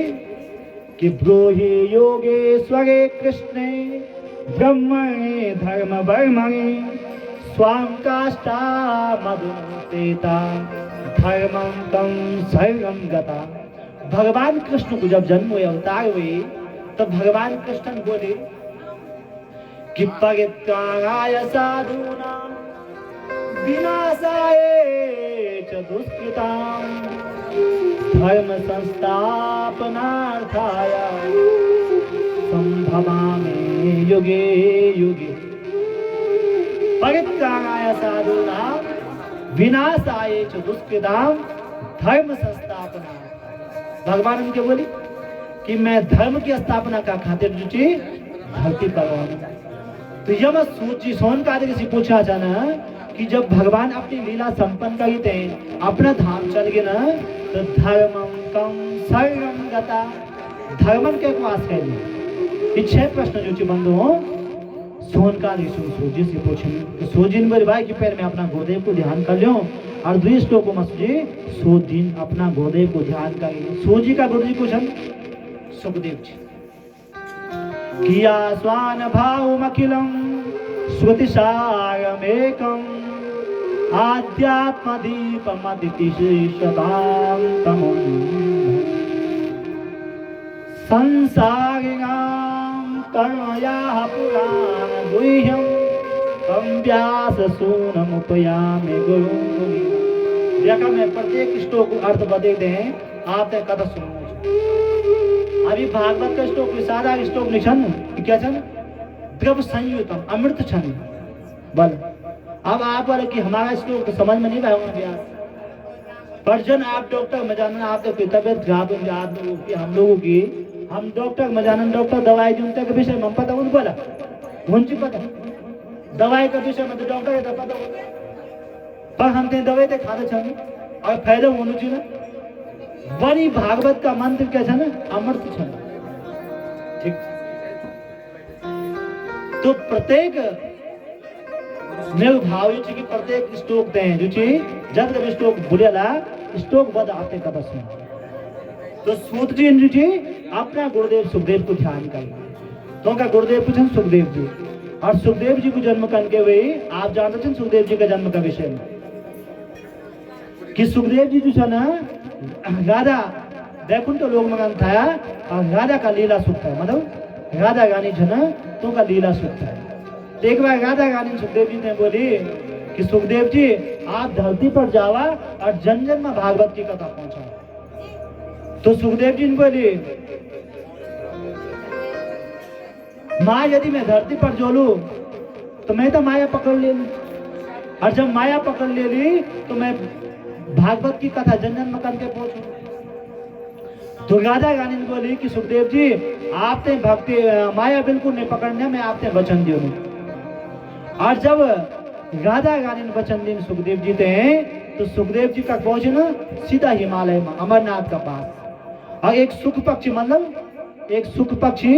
कि ब्रोहि योगेश्वरे कृष्णे ब्रह्मणे धर्म वर्मणे स्वाम काष्ठा मधुतेता धर्मं तम सर्वं गता। भगवान कृष्ण को जब जन्म हुए, अवतार हुए, तो भगवान कृष्ण बोले कि परित्राणाय साधूनां विनाशाय च दुष्कृतां धर्म संस्थापनार्थाय संभवामि युगे युगे। परित्राणाय साधूनां विनाशाय च दुष्कृतां धर्म संस्थापना। भगवान उनके बोली कि मैं धर्म की स्थापना का खातिर जो चीज धरती पर आऊंगा। तो जब सोची सोन कार्य से पूछा जाना कि जब भगवान अपनी लीला संपन्न करी थे, अपना धाम चल गए ना, तो धर्मं कम सर्वं गता, धर्मन के को आस कर ये 6 प्रश्न जो ची बंधु हो सोन कार्य सोजी से पूछेंगे। तो सोजिन बोले भाई कि पहले मैं अपना गुरुदेव को ध्यान कर लूं, और 2 श्लोकों में सोजी सो दिन अपना गुरुदेव को ध्यान करेंगे। सोजी का गुरुजी पूछन सुखदेव जी किया स्वान भावमखिलं श्रुतिसारमेकम् आध्यात्मदीपमदितिशतान्तमम् संसारिणां कर्मयाः पुराणगुह्यं तं व्यास सूनम उपयामि गुरु मुनि। देखा मैं प्रत्येक श्लोक को अर्थ बता दें आपने कथा सुनना चाहिए। अभी भागवत का श्लोक सादा श्लोक नहीं छन क्या छन द्रव संयुतम अमृत छन बल। अब आप बोले कि हमारा श्लोक तो समझ में नहीं आएगा व्यास पर्जन आप डॉक्टर मजानन आपके कोई तबियत खराब हो आप लोगों की हम लोगों की हम डॉक्टर मजानन डॉक्टर दवाई जूनते के विषय में हम पता उनको बोला उनकी पता दवाई के विषय में तो डॉक्टर है पता पर हम ते दवाई ते खाते छन और फायदा होने चाहिए बड़ी भागवत का मंत्र क्या छन अमृत छन ठीक। तो प्रत्येक मेरे भाव की प्रत्येक श्लोक दें रुचि जब जब श्लोक बुलेला श्लोक बद आपने कथा सुन। तो सूत जी रुचि अपना गुरुदेव सुखदेव को ध्यान कर तो का गुरुदेव पूछन सुखदेव जी और सुखदेव जी को जन्म करके हुए आप जानते हैं सुखदेव जी का जन्म का विषय में कि सुखदेव जी जो ना राधा वैकुंठ लोक मकान था और राधा का लीला सुख था मतलब राधा गानी जो ना तो का लीला सुख था। एक बार राधा रानी सुखदेव जी ने बोली कि सुखदेव जी आप धरती पर जावा और जन जन में भागवत की कथा पहुंचा। तो सुखदेव जी ने बोली माँ यदि मैं धरती पर जोलू तो मैं तो माया पकड़ ले ली और जब माया पकड़ ले ली तो मैं भागवत की कथा जन जन में करके पहुंचू। तो राधा रानी ने बोली कि सुखदेव जी आपने भक्ति माया बिल्कुल नहीं पकड़ने मैं आपने वचन दियो नहीं। और जब राधा रानी ने वचन दिन सुखदेव जी थे तो सुखदेव जी का पहुंचना सीधा हिमालय में अमरनाथ का पास और एक सुख पक्षी मतलब एक सुख पक्षी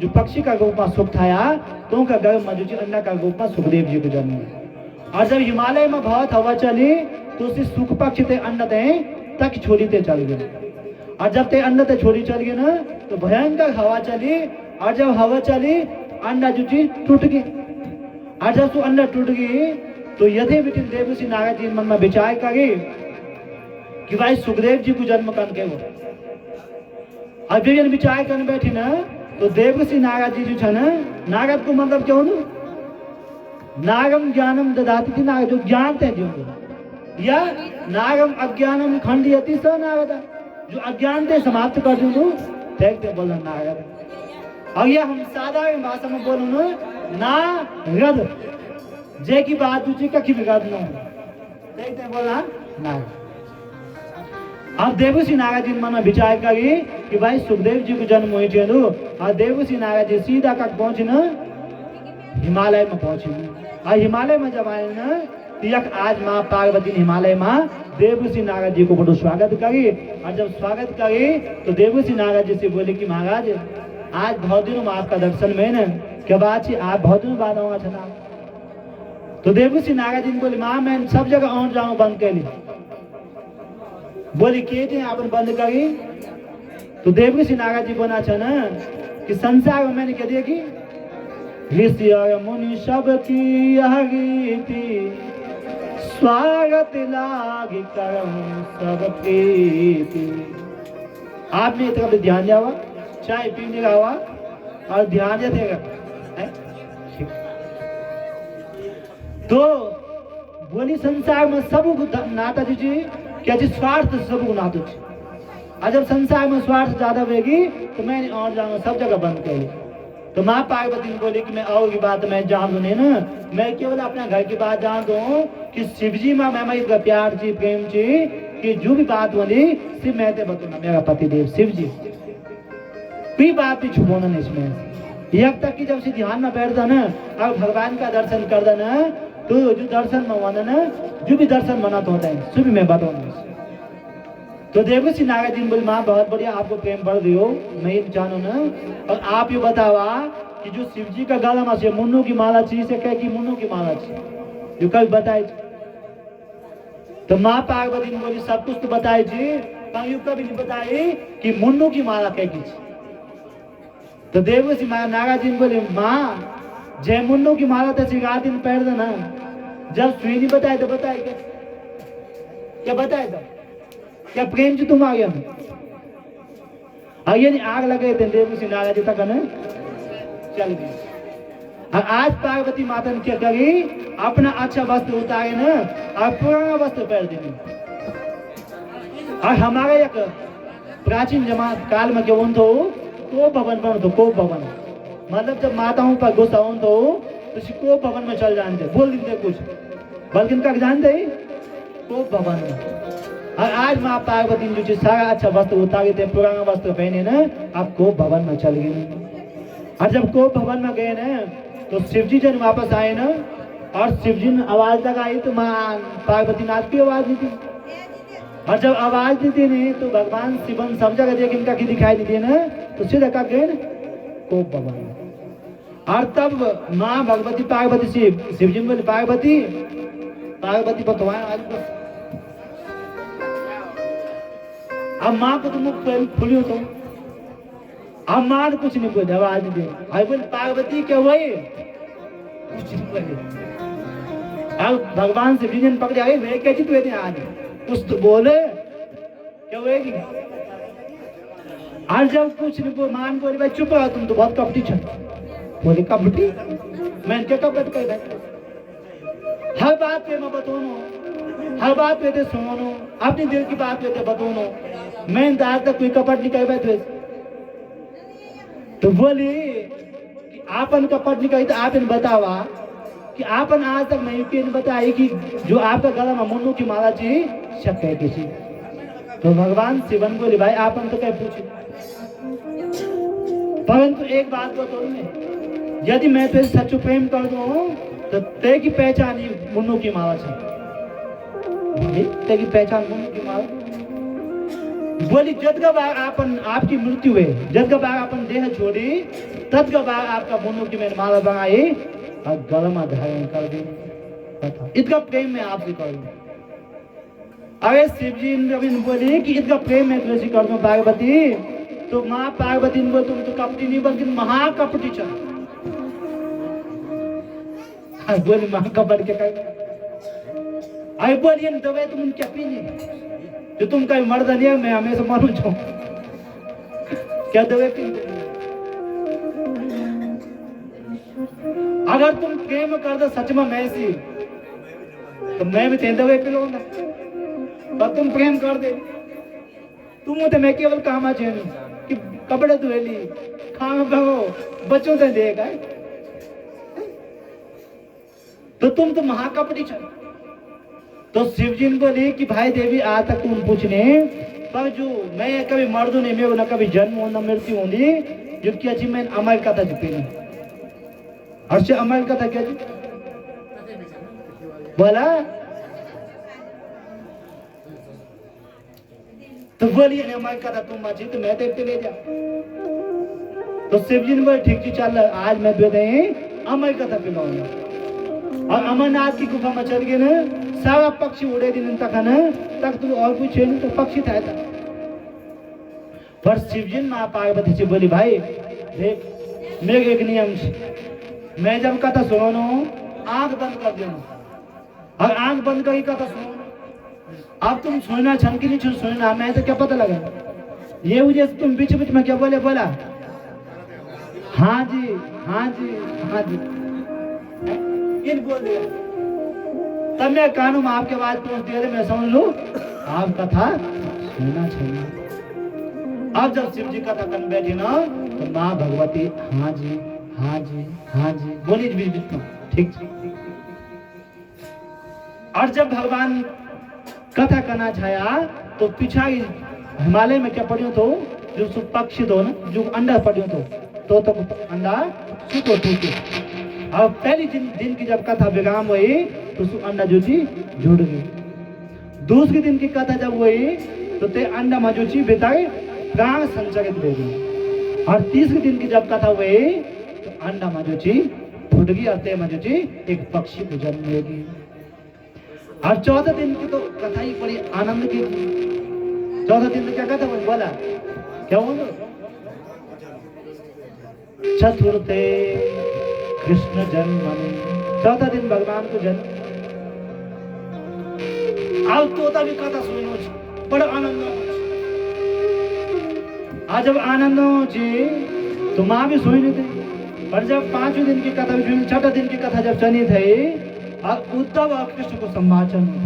जो पक्षी का रूप में सुख था तो उनका गर्भ में जो अन्ना का रूप में सुखदेव जी को जन्म। और जब हिमालय में बहुत हवा चली तो उसी सुख पक्षी थे अन्न थे तक छोड़ी ते चल गए और जब ते अन्न ते छोड़ी चल गए ना तो भयंकर हवा चली और जब हवा चली अंडा जो चीज टूट गई और जब तू अंडा टूट गई तो यदि बेटी देवसी नारद जी मन में विचार करी कि भाई सुखदेव जी को जन्म करके वो अभी विचार करने बैठी ना तो देवसी नारद जी जो है ना नारद को मतलब क्या हो नागम ज्ञानम ददाती थी नारद जो ज्ञान थे जो या नागम अज्ञानम खंडयति स नारद जो अज्ञान थे समाप्त कर दूं देखते बोला नारद। और ये हम साधारण भाषा में बोलूं ना रद जे की बात दूसरी का की विगत न देखते बोला ना। अब देवसी नारद जी मन विचार करी कि भाई सुखदेव जी को जन्म हुई चेलू और देवसी नारद जी सीधा तक पहुंचे न हिमालय में पहुंचे और हिमालय में जब आए न तो आज माँ पार्वती ने हिमालय में देवसी नारद जी को बड़ो स्वागत करी और जब स्वागत करी तो देवसी नारद जी से बोले कि महाराज आज बहुत दिनों में आपका दर्शन में न क्या बात है आप बहुत दिनों बाद आऊंगा छना। तो देवसी नारद जी ने बोली माँ मैं सब जगह आउट जाऊं बंद कर ली बोली के थे आपने बंद करी। तो देवसी नारद जी बोला छ ना कि संसार में मैंने क्या देखी ऋषि और मुनि सब की यह रीति स्वागत लागी करम सब प्रीति। आपने तरफ ध्यान दिया हुआ चाय पीने का हुआ और ध्यान देगा तो बोली संसार में सब नाता जी क्या जी स्वार्थ सब नाता जी और जब संसार में स्वार्थ ज्यादा होगी तो मैं और जाऊंगा सब जगह बंद कर। तो माँ पार्वती ने बोली कि मैं आओ की बात मैं जान दू नहीं ना मैं केवल अपना घर की बात जान दू कि शिव जी में मैं इसका प्यार जी प्रेम जी कि जो भी बात बोली सिर्फ मैं ते बताऊंगा मेरा पति देव शिव जी कोई बात भी छुपाना नहीं इसमें यहाँ तक कि जब से ध्यान में बैठता ना और भगवान का दर्शन कर देना तो जो दर्शन में होना ना जो भी दर्शन मनाता होता है सो भी मैं बताऊंगा। तो देवसी नारद जी ने बोली माँ बहुत बढ़िया आपको प्रेम बढ़ रही हो मैं ये जानो ना और आप ये बतावा कि जो शिव जी का गला में से मुन्नू की माला चाहिए से कह की मुन्नू की माला चाहिए जो कल बताए। तो माँ पार्वती ने बोली सब कुछ तो बताए जी पर यू कभी नहीं बताई कि मुन्नू की माला कह की। तो देवसी नारद जी ने बोली माँ जय मुन्नू की माला तो सिखा दिन पैर देना जब सुई नहीं बताए तो बताए क्या बताए था क्या प्रेम जी तुम आ गया आगे नहीं आग लगे थे देवसी नारद जी तक चल गए और आज पार्वती माता ने क्या करी, अपना अच्छा वस्त्र उतारे ना और पुराना वस्त्र पहन देंगे। और हमारे एक प्राचीन जमात काल में क्या तो को भवन बनो तो को भवन, मतलब जब माताओं पर गुस्सा हो तो को भवन में चल जानते, बोल देते कुछ, बल्कि इनका जानते ही को भवन में। और आज माँ पार्वती ने जो सारा अच्छा वस्त्र उतारे थे, पुराना वस्त्र पहने ना, अब को भवन में चल गए। और जब को भवन में गए ना तो शिव जी जब वापस आए ना, और शिव जी ने आवाज लगाई तो माँ पार्वती नाथ की आवाज दी थी। और जब आवाज दी थी नहीं तो भगवान शिवन सब जगह देख इनका की दिखाई दी थी ना, तो सीधा कहा गए ना को भवन। और तब माँ भगवती पार्वती शिव जी बोले पार्वती पार्वती बतवाए आज बस। अब माँ को तो मुख खुली हो तो अब माँ ने कुछ नहीं बोले, आवाज नहीं दे। आई बोले पार्वती क्या हुई, कुछ नहीं बोले। अब भगवान शिव जी ने पकड़े, आई वे कैसी तुझे आज कुछ तो बोले क्या हुएगी। आज जब कुछ नहीं बोले, मान बोले भाई चुप रहो तुम तो बहुत कपटी छो। बोले कपटी, मैं क्या कपट कर बैठा, हर बात पे मैं बताऊँ, हर बात पे थे सुनो, अपनी दिल की बात पे थे बताऊँ, मैं आज तक कोई कपट नहीं कर बैठे। तो बोली कि आपन कपट नहीं कही तो आप इन बतावा कि आपन आज तक मैं ये बताई कि जो आपका गला में मुन्नू की माला थी शक है किसी। तो भगवान शिवन बोले भाई आपन तो क्या पूछे, परंतु एक बात बताओ मैं, यदि मैं तुझे सच्चो प्रेम कर दूं तो ते की पहचान ही मुन्नू की माला से, ते की पहचान मुन्नू की माला। बोली जदगा बार आपन आपकी मृत्यु हुए, जदगा बार अपन देह छोड़ी, तदगा बार आपका मुन्नू की मैंने माला बनाई और गला में धारण कर दी। इतना प्रेम मैं आपसे कर दूं। अरे शिव जी ने बोली कि इतना प्रेम मैं तुझे कर दूं पार्वती, तो माँ पार्वती ने बोली तुम तो कपटी नहीं बल्कि महाकपटी चल। बोली महाकपट के कर, अरे बोलिए दवाई तुम क्या पीनी जो तुम कहीं मर्द नहीं है, मैं हमेशा मरू जाऊं क्या दवाई पी। अगर तुम प्रेम कर दो सच में मैं सी तो मैं भी तेरे दवाई पी लूंगा, पर तुम प्रेम कर दे तुम तो मैं केवल काम चाहिए कि कपड़े धोए ली खाना खाओ बच्चों से देगा, तो तुम तो महाकपटी चल। तो शिव जी ने बोली कि भाई देवी आज तक तुम पूछने पर जो मैं कभी मर्द नहीं, मेरे ना कभी जन्म हो ना मृत्यु होगी, जो क्या जी मैं अमर कथा जी पीने और अमर कथा क्या जी बोला। तो बोलिए अमर कथा तुम मची तो मैं देखते ले जा। तो शिव जी ने बोले ठीक जी चल आज मैं दे दे अमर कथा पिलाऊंगा। और अमरनाथ की गुफा में चल गए ना, सारा पक्षी उड़े दिन तक ना, तक तो और कुछ नहीं तो पक्षी था। पर शिव जी माँ पार्वती से बोली भाई देख मेरे एक नियम से, मैं जब कथा सुनो आंख बंद कर देना, और आंख बंद करके कथा सुनो। अब तुम सुनना छन की नहीं सुनना, मैं तो क्या पता लगा ये मुझे तुम बीच बीच में क्या बोले बोला हाँ जी हाँ जी हाँ जी इन बोल दिया, तब मैं कानों में आपके आवाज पहुंच दिया मैं समझ लू आप कथा सुनना चाहिए। अब जब शिव जी कथा करने बैठी ना तो माँ भगवती हाँ जी हाँ जी हाँ जी बोली बीच बीच में ठीक। और जब भगवान कथा करना चाहा तो पीछा हिमालय में क्या पड़ियो तो जो पक्षी दो ना जो अंडा पड़ियो तो अंडा सुतो टूटे। और पहली दिन की जब कथा विराम हुई तो अंडा जो थी जुड़ गई। दूसरे दिन की कथा जब हुई तो ते अंडा में जो थी बेताए प्राण संचरित हो गई। और तीसरे दिन की जब कथा हुई तो अंडा में जो थी फूट गई और ते में जो थी एक पक्षी को जन्म होगी। और चौथा दिन की तो कथा ही बड़ी आनंद की थी। चौथा दिन में क्या कथा बोला क्या बोलो चतुर्थे कृष्ण जन्म, चौथा दिन भगवान को जन्म। आज तोता भी कथा सुनो बड़ा आनंद। आज जब आनंद जी तो माँ भी सोई नहीं थी पर जब 5वें दिन की कथा, 6ठा दिन की कथा जब चली थी, अब उद्धव और कृष्ण को संवाद चली,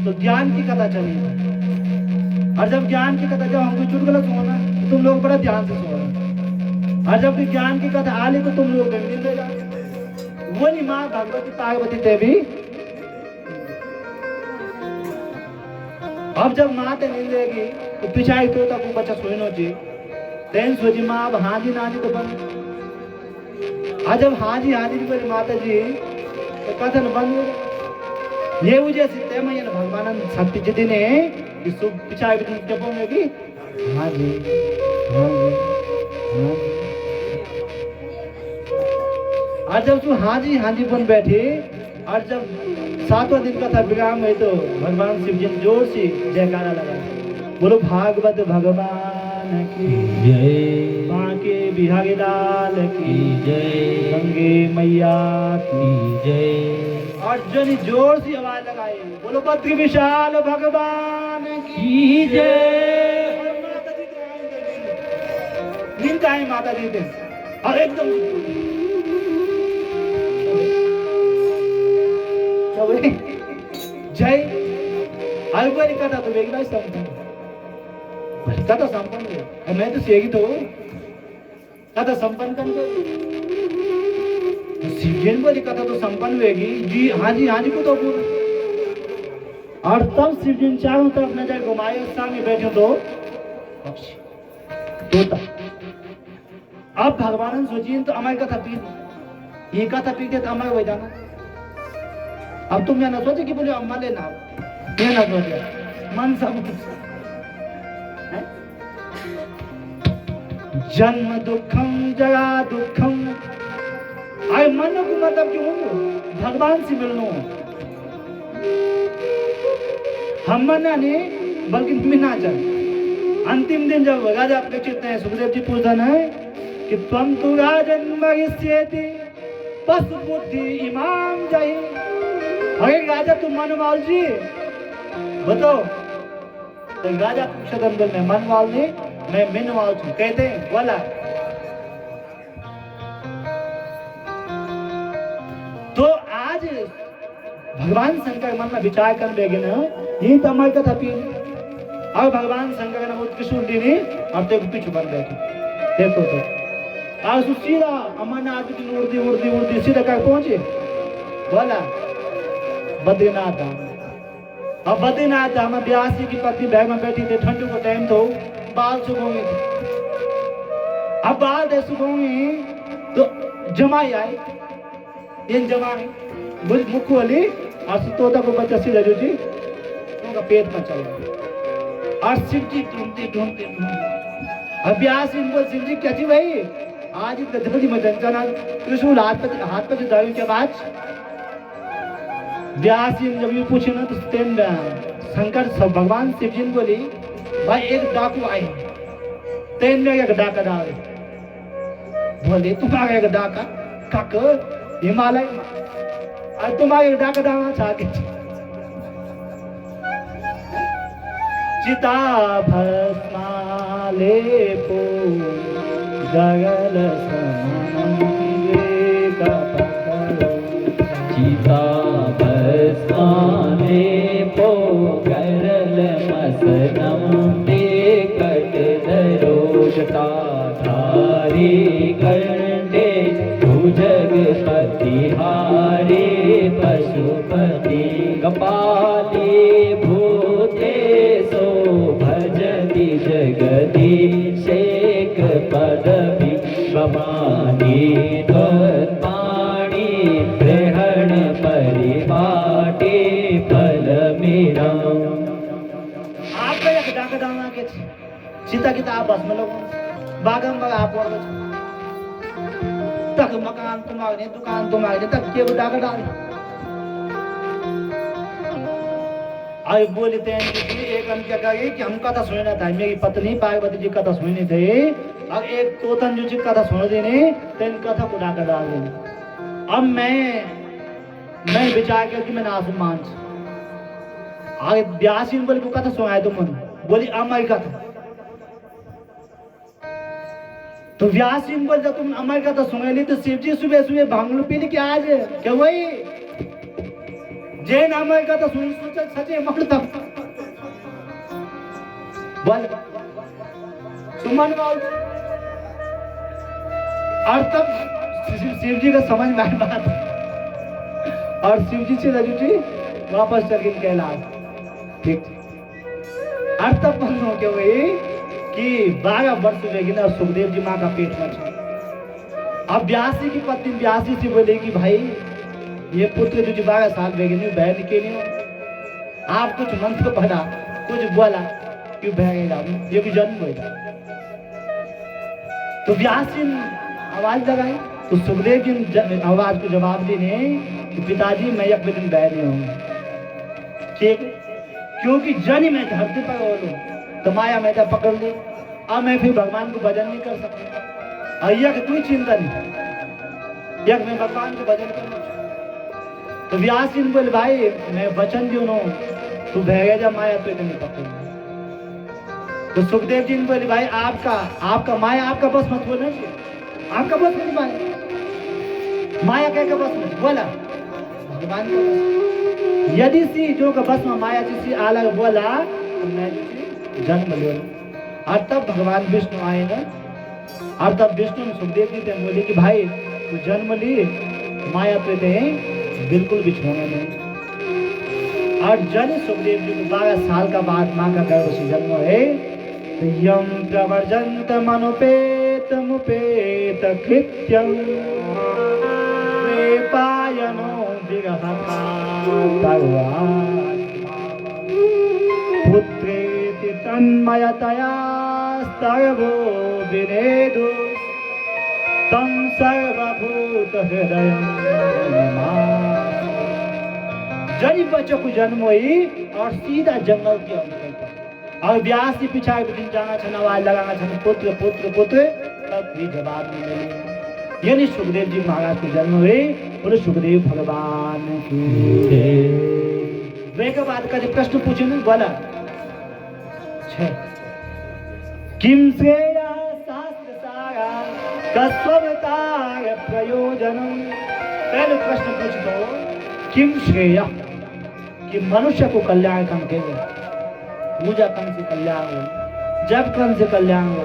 तो ज्ञान की कथा चली। और जब ज्ञान की कथा, जब हमको चुटकुला सुना तो तुम लोग बड़ा ध्यान से सुनो, और जब ज्ञान की कथा आ ली तो तुम लोग नींद जा। वो नहीं माँ भगवती पार्वती देवी, अब जब माँ ते नींद लेगी तो पिछाई तो तक वो बच्चा सोई नो जी, तेन सोची माँ अब हाजी नाजी तो बंद। आज जब हाजी हाजी की बोली माता जी तो कथन बंद हो गया। ये वजह से ते मैं भगवान शक्ति जी दिन है इस पिछाई भी क्या बोलेगी हाजी हाजी हाजी। आज जब तू हाजी हाजी बन बैठे, और जब 7वां दिन का था विराम है तो भगवान शिव जी ने जोर से जयकारा लगा, बोलो भागवत भगवान की जय, बांके बिहारी लाल की जय, गंगे मैया की जय, और जनी जोर से आवाज लगाई, बोलो बद्री विशाल भगवान की जय। माता जी नींद आई, माता जी थे और एकदम जय अलगोरी कथा तो वेगळा संपन्न, कथा संपन्न है। मैं तो सेगी तो कथा संपन्न कर दो, शिवजन बोली कथा तो संपन्न होगी जी, हाँ जी को तो बोला। और तब शिवजन चारों तरफ नजर घुमाए, सामने बैठे तो पक्षी तोता। अब भगवान सोचिए तो हमारी कथा पी, ये कथा पी के तो हमारे वही जाना। अब तुम यह ना सोचे कि बोले अम्मा लेना, ये ना सोचे मन सब जन्म दुखम जरा दुखम। आए मन को मतलब क्यों भगवान से मिलनो, हम मना नहीं बल्कि मिना चल। अंतिम दिन जब राजा अपेक्षित है, सुखदेव जी पूछन है कि त्वं तु राजन मरिष्यति पशु बुद्धि इमाम जय। अरे राजा तुम मनवाल जी बताओ, तो राजा पूछे मैं मनवाल नहीं, मैं मिनवाल हूँ, कहते हैं बोला। तो आज भगवान शंकर मन में विचार कर बेगे ना, ये तो हमारी कथा पी। अब भगवान शंकर ने उत्कृष्ट ने अब तक पीछे बन बैठे, देखो तो आज सीधा अमरनाथ की उड़ती सीधा कर पहुंचे, बोला बद्रीनाथ धाम। अब बद्रीनाथ धाम में व्यास जी की पत्नी बैग में बैठी थी, ठंडू का टाइम तो बाल सुखोंगे थे। अब बाल दे सुखोंगे तो जमाई आई, इन जमाई मुख वाली और तोता को बच्चा सीधा जो जी उनका पेट में चला। और शिव जी ढूंढते अब व्यास इनको शिव जी क्या जी भाई आज गधपति में जनचना त्रिशूल हाथ पे दावी के बाद व्यास जी जब ये पूछे ना तो शंकर सब भगवान शिव जी ने बोली भाई एक डाकू आए, तेन में एक डाका डाल, बोले तुम्हारा एक डाका काक हिमालय और तुम्हारा एक डाका डालना चाहते चिता भस्माले पो जगल चिता भस्माने पो करल मसनम कट दरोषता धारी कंडे भुजगपति हारे पशुपति कपाली भूते सो भजति जगदीश शेख पदवी बमानी पाणी ग्रहण परिपाटे फल मेरा। आपका एक डाका डालना के सीता की आप बस में लोग बागम बाग आप और तक मकान तुम्हारे दुकान तुम्हारे तक के डाका डाल आई बोलते हैं कि एक हम क्या कहेंगे कि हम कथा सुनना था, मेरी पत्नी पार्वती जी कथा सुननी थी, अब एक तोतन जो जी कथा सुन देने तो इन कथा को डाका डाल देने। अब मैं विचार किया कि मैं आसमान आगे व्यासीन बोली को कथा सुनाए तो मन बोली अमाई कथा तो व्यास जी बोल जब तुम अमर का तो सुनेली तो शिव जी सुबह सुबह भांगलू पी के आज क्या वही जैन अमर का तो सुन सचे मर तब बोल सुमन बोल और तब शिव जी का समझ में आई बात और शिव जी से रजू जी वापस चल गए कैलाश ठीक और तब बोलो क्या वही कि 12 वर्ष हुए ना सुखदेव जी माँ का पेट में था। अब व्यास जी की पत्नी व्यास जी से बोले कि भाई ये पुत्र जो 12 साल में नहीं बहन के नहीं हो आप कुछ मंत्र पढ़ा कुछ बोला क्यों बहेगा ये भी जन्म हुआ तो व्यास जी ने आवाज लगाई तो सुखदेव जी ने आवाज को जवाब देने कि पिताजी मैं एक दिन बह नहीं हूँ ठीक क्योंकि जन मैं धरती पर बोलूं तो माया मैं तो पकड़ ली अब मैं फिर भगवान को भजन नहीं कर सकता और यह कोई चिंता नहीं यह मैं भगवान को भजन करना तो व्यास जी बोले भाई मैं वचन दियो नो तू भैया जा माया तो नहीं पकड़ तो सुखदेव जी ने बोले भाई आपका माया आपका बस मत बोलना चाहिए आपका बस नहीं माया क्या का बस मत बोला भगवान का बस यदि सी जो का बस में माया जी अलग बोला तो मैं जन्म ले और तब भगवान विष्णु आए ना और तब विष्णु ने सुखदेव जी से बोले कि भाई तू जन्म ली माया तो बिल्कुल भी छोड़ना नहीं और जन सुखदेव जी को 12 साल का बाद माँ का गर्भ से जन्म है तो यम प्रवर्जंत मनुपेत मुपेत कृत्यं पायनो विरहता भगवान पुत्रेति तन्मयतया सर्वो विनेदु तं सर्वभूत हृदयं नमामि। जनी बच्चों को जन्म हुई और सीधा जंगल के अंदर और व्यास जी पीछा दिन जाना छन आवाज लगाना छन पुत्र पुत्र पुत्र तब भी जवाब नहीं मिले यानी सुखदेव जी महाराज को जन्म हुए बोले सुखदेव भगवान की वे के बाद का जो प्रश्न पूछे ना बोला किम श्रेया शास्त्र सारा कस्वतार प्रयोजनम पहले प्रश्न पूछ दो किम श्रेया कि मनुष्य को कल्याण कम के पूजा कम से कल्याण हो जब कम से कल्याण हो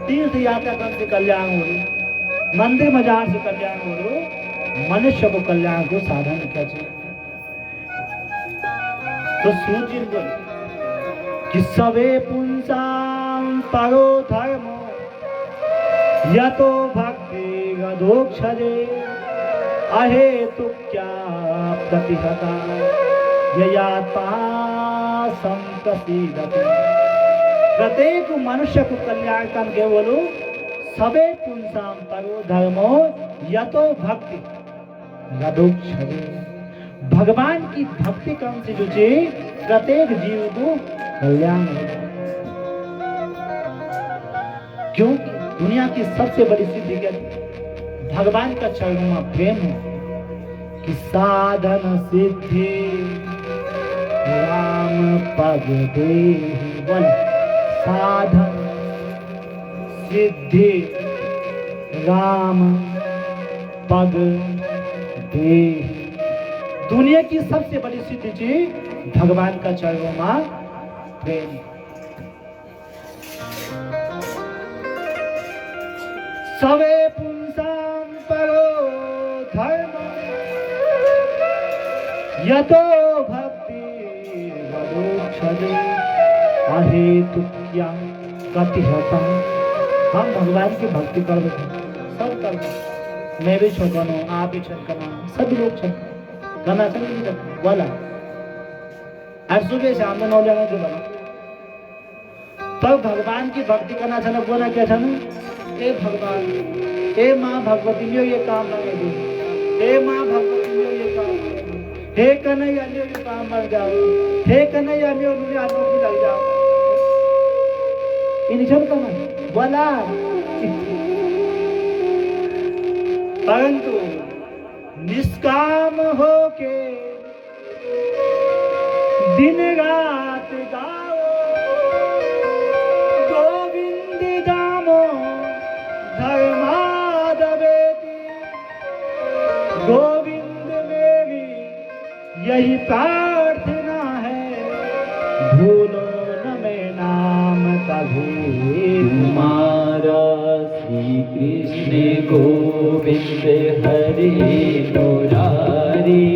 तीर्थ यात्रा कम से कल्याण हो मंदिर मजार से कल्याण हो मनुष्य को कल्याण को साधन क्या चाहिए तो सूर्य बोले कि सवे पुंसाम परो धर्मो यतो भक्ति गदोक्षजे अहेतु क्या प्रतिहता ययात्मा संप्रसीदते प्रत्येक मनुष्य को कल्याण करके बोलो सबे पुंसाम परो धर्मो यतो भक्ति गदोक्षजे भगवान की भक्ति कर्म से जो प्रत्येक जीव को कल्याण होगा क्योंकि दुनिया की सबसे बड़ी सिद्धि क्या भगवान का चरणों में प्रेम है कि साधन सिद्धि राम पग दे बोल साधन सिद्धि राम पग दे दुनिया की सबसे बड़ी सिद्धि चीज भगवान का चरणों में प्रेम सवे पुंसाम परो धर्म यतो भक्ति गदोक्षजे अहेतुक्या कतिहता हम भगवान की भक्ति कर सब कर मैं भी छकनो आप भी छकना सब लोग छक करना चाहिए बोला आज सुबह शाम में 9 जगह जो बना तब भगवान की भक्ति करना चाहिए बोला क्या था ए भगवान हे माँ भगवती लियो ये काम मांगे दो हे माँ भगवती लियो ये काम हे कन्हैया लियो ये काम मर जाओ हे कन्हैया लियो मुझे नौकरी लग जाओ इन सब करना बोला परंतु निष्काम होके दिन रात गाओ गोविंद दामो यही प्रार्थना है, भूलो न मैं नाम कभी तुम्हारा। श्री कृष्ण गोविंद हरे मुरारी,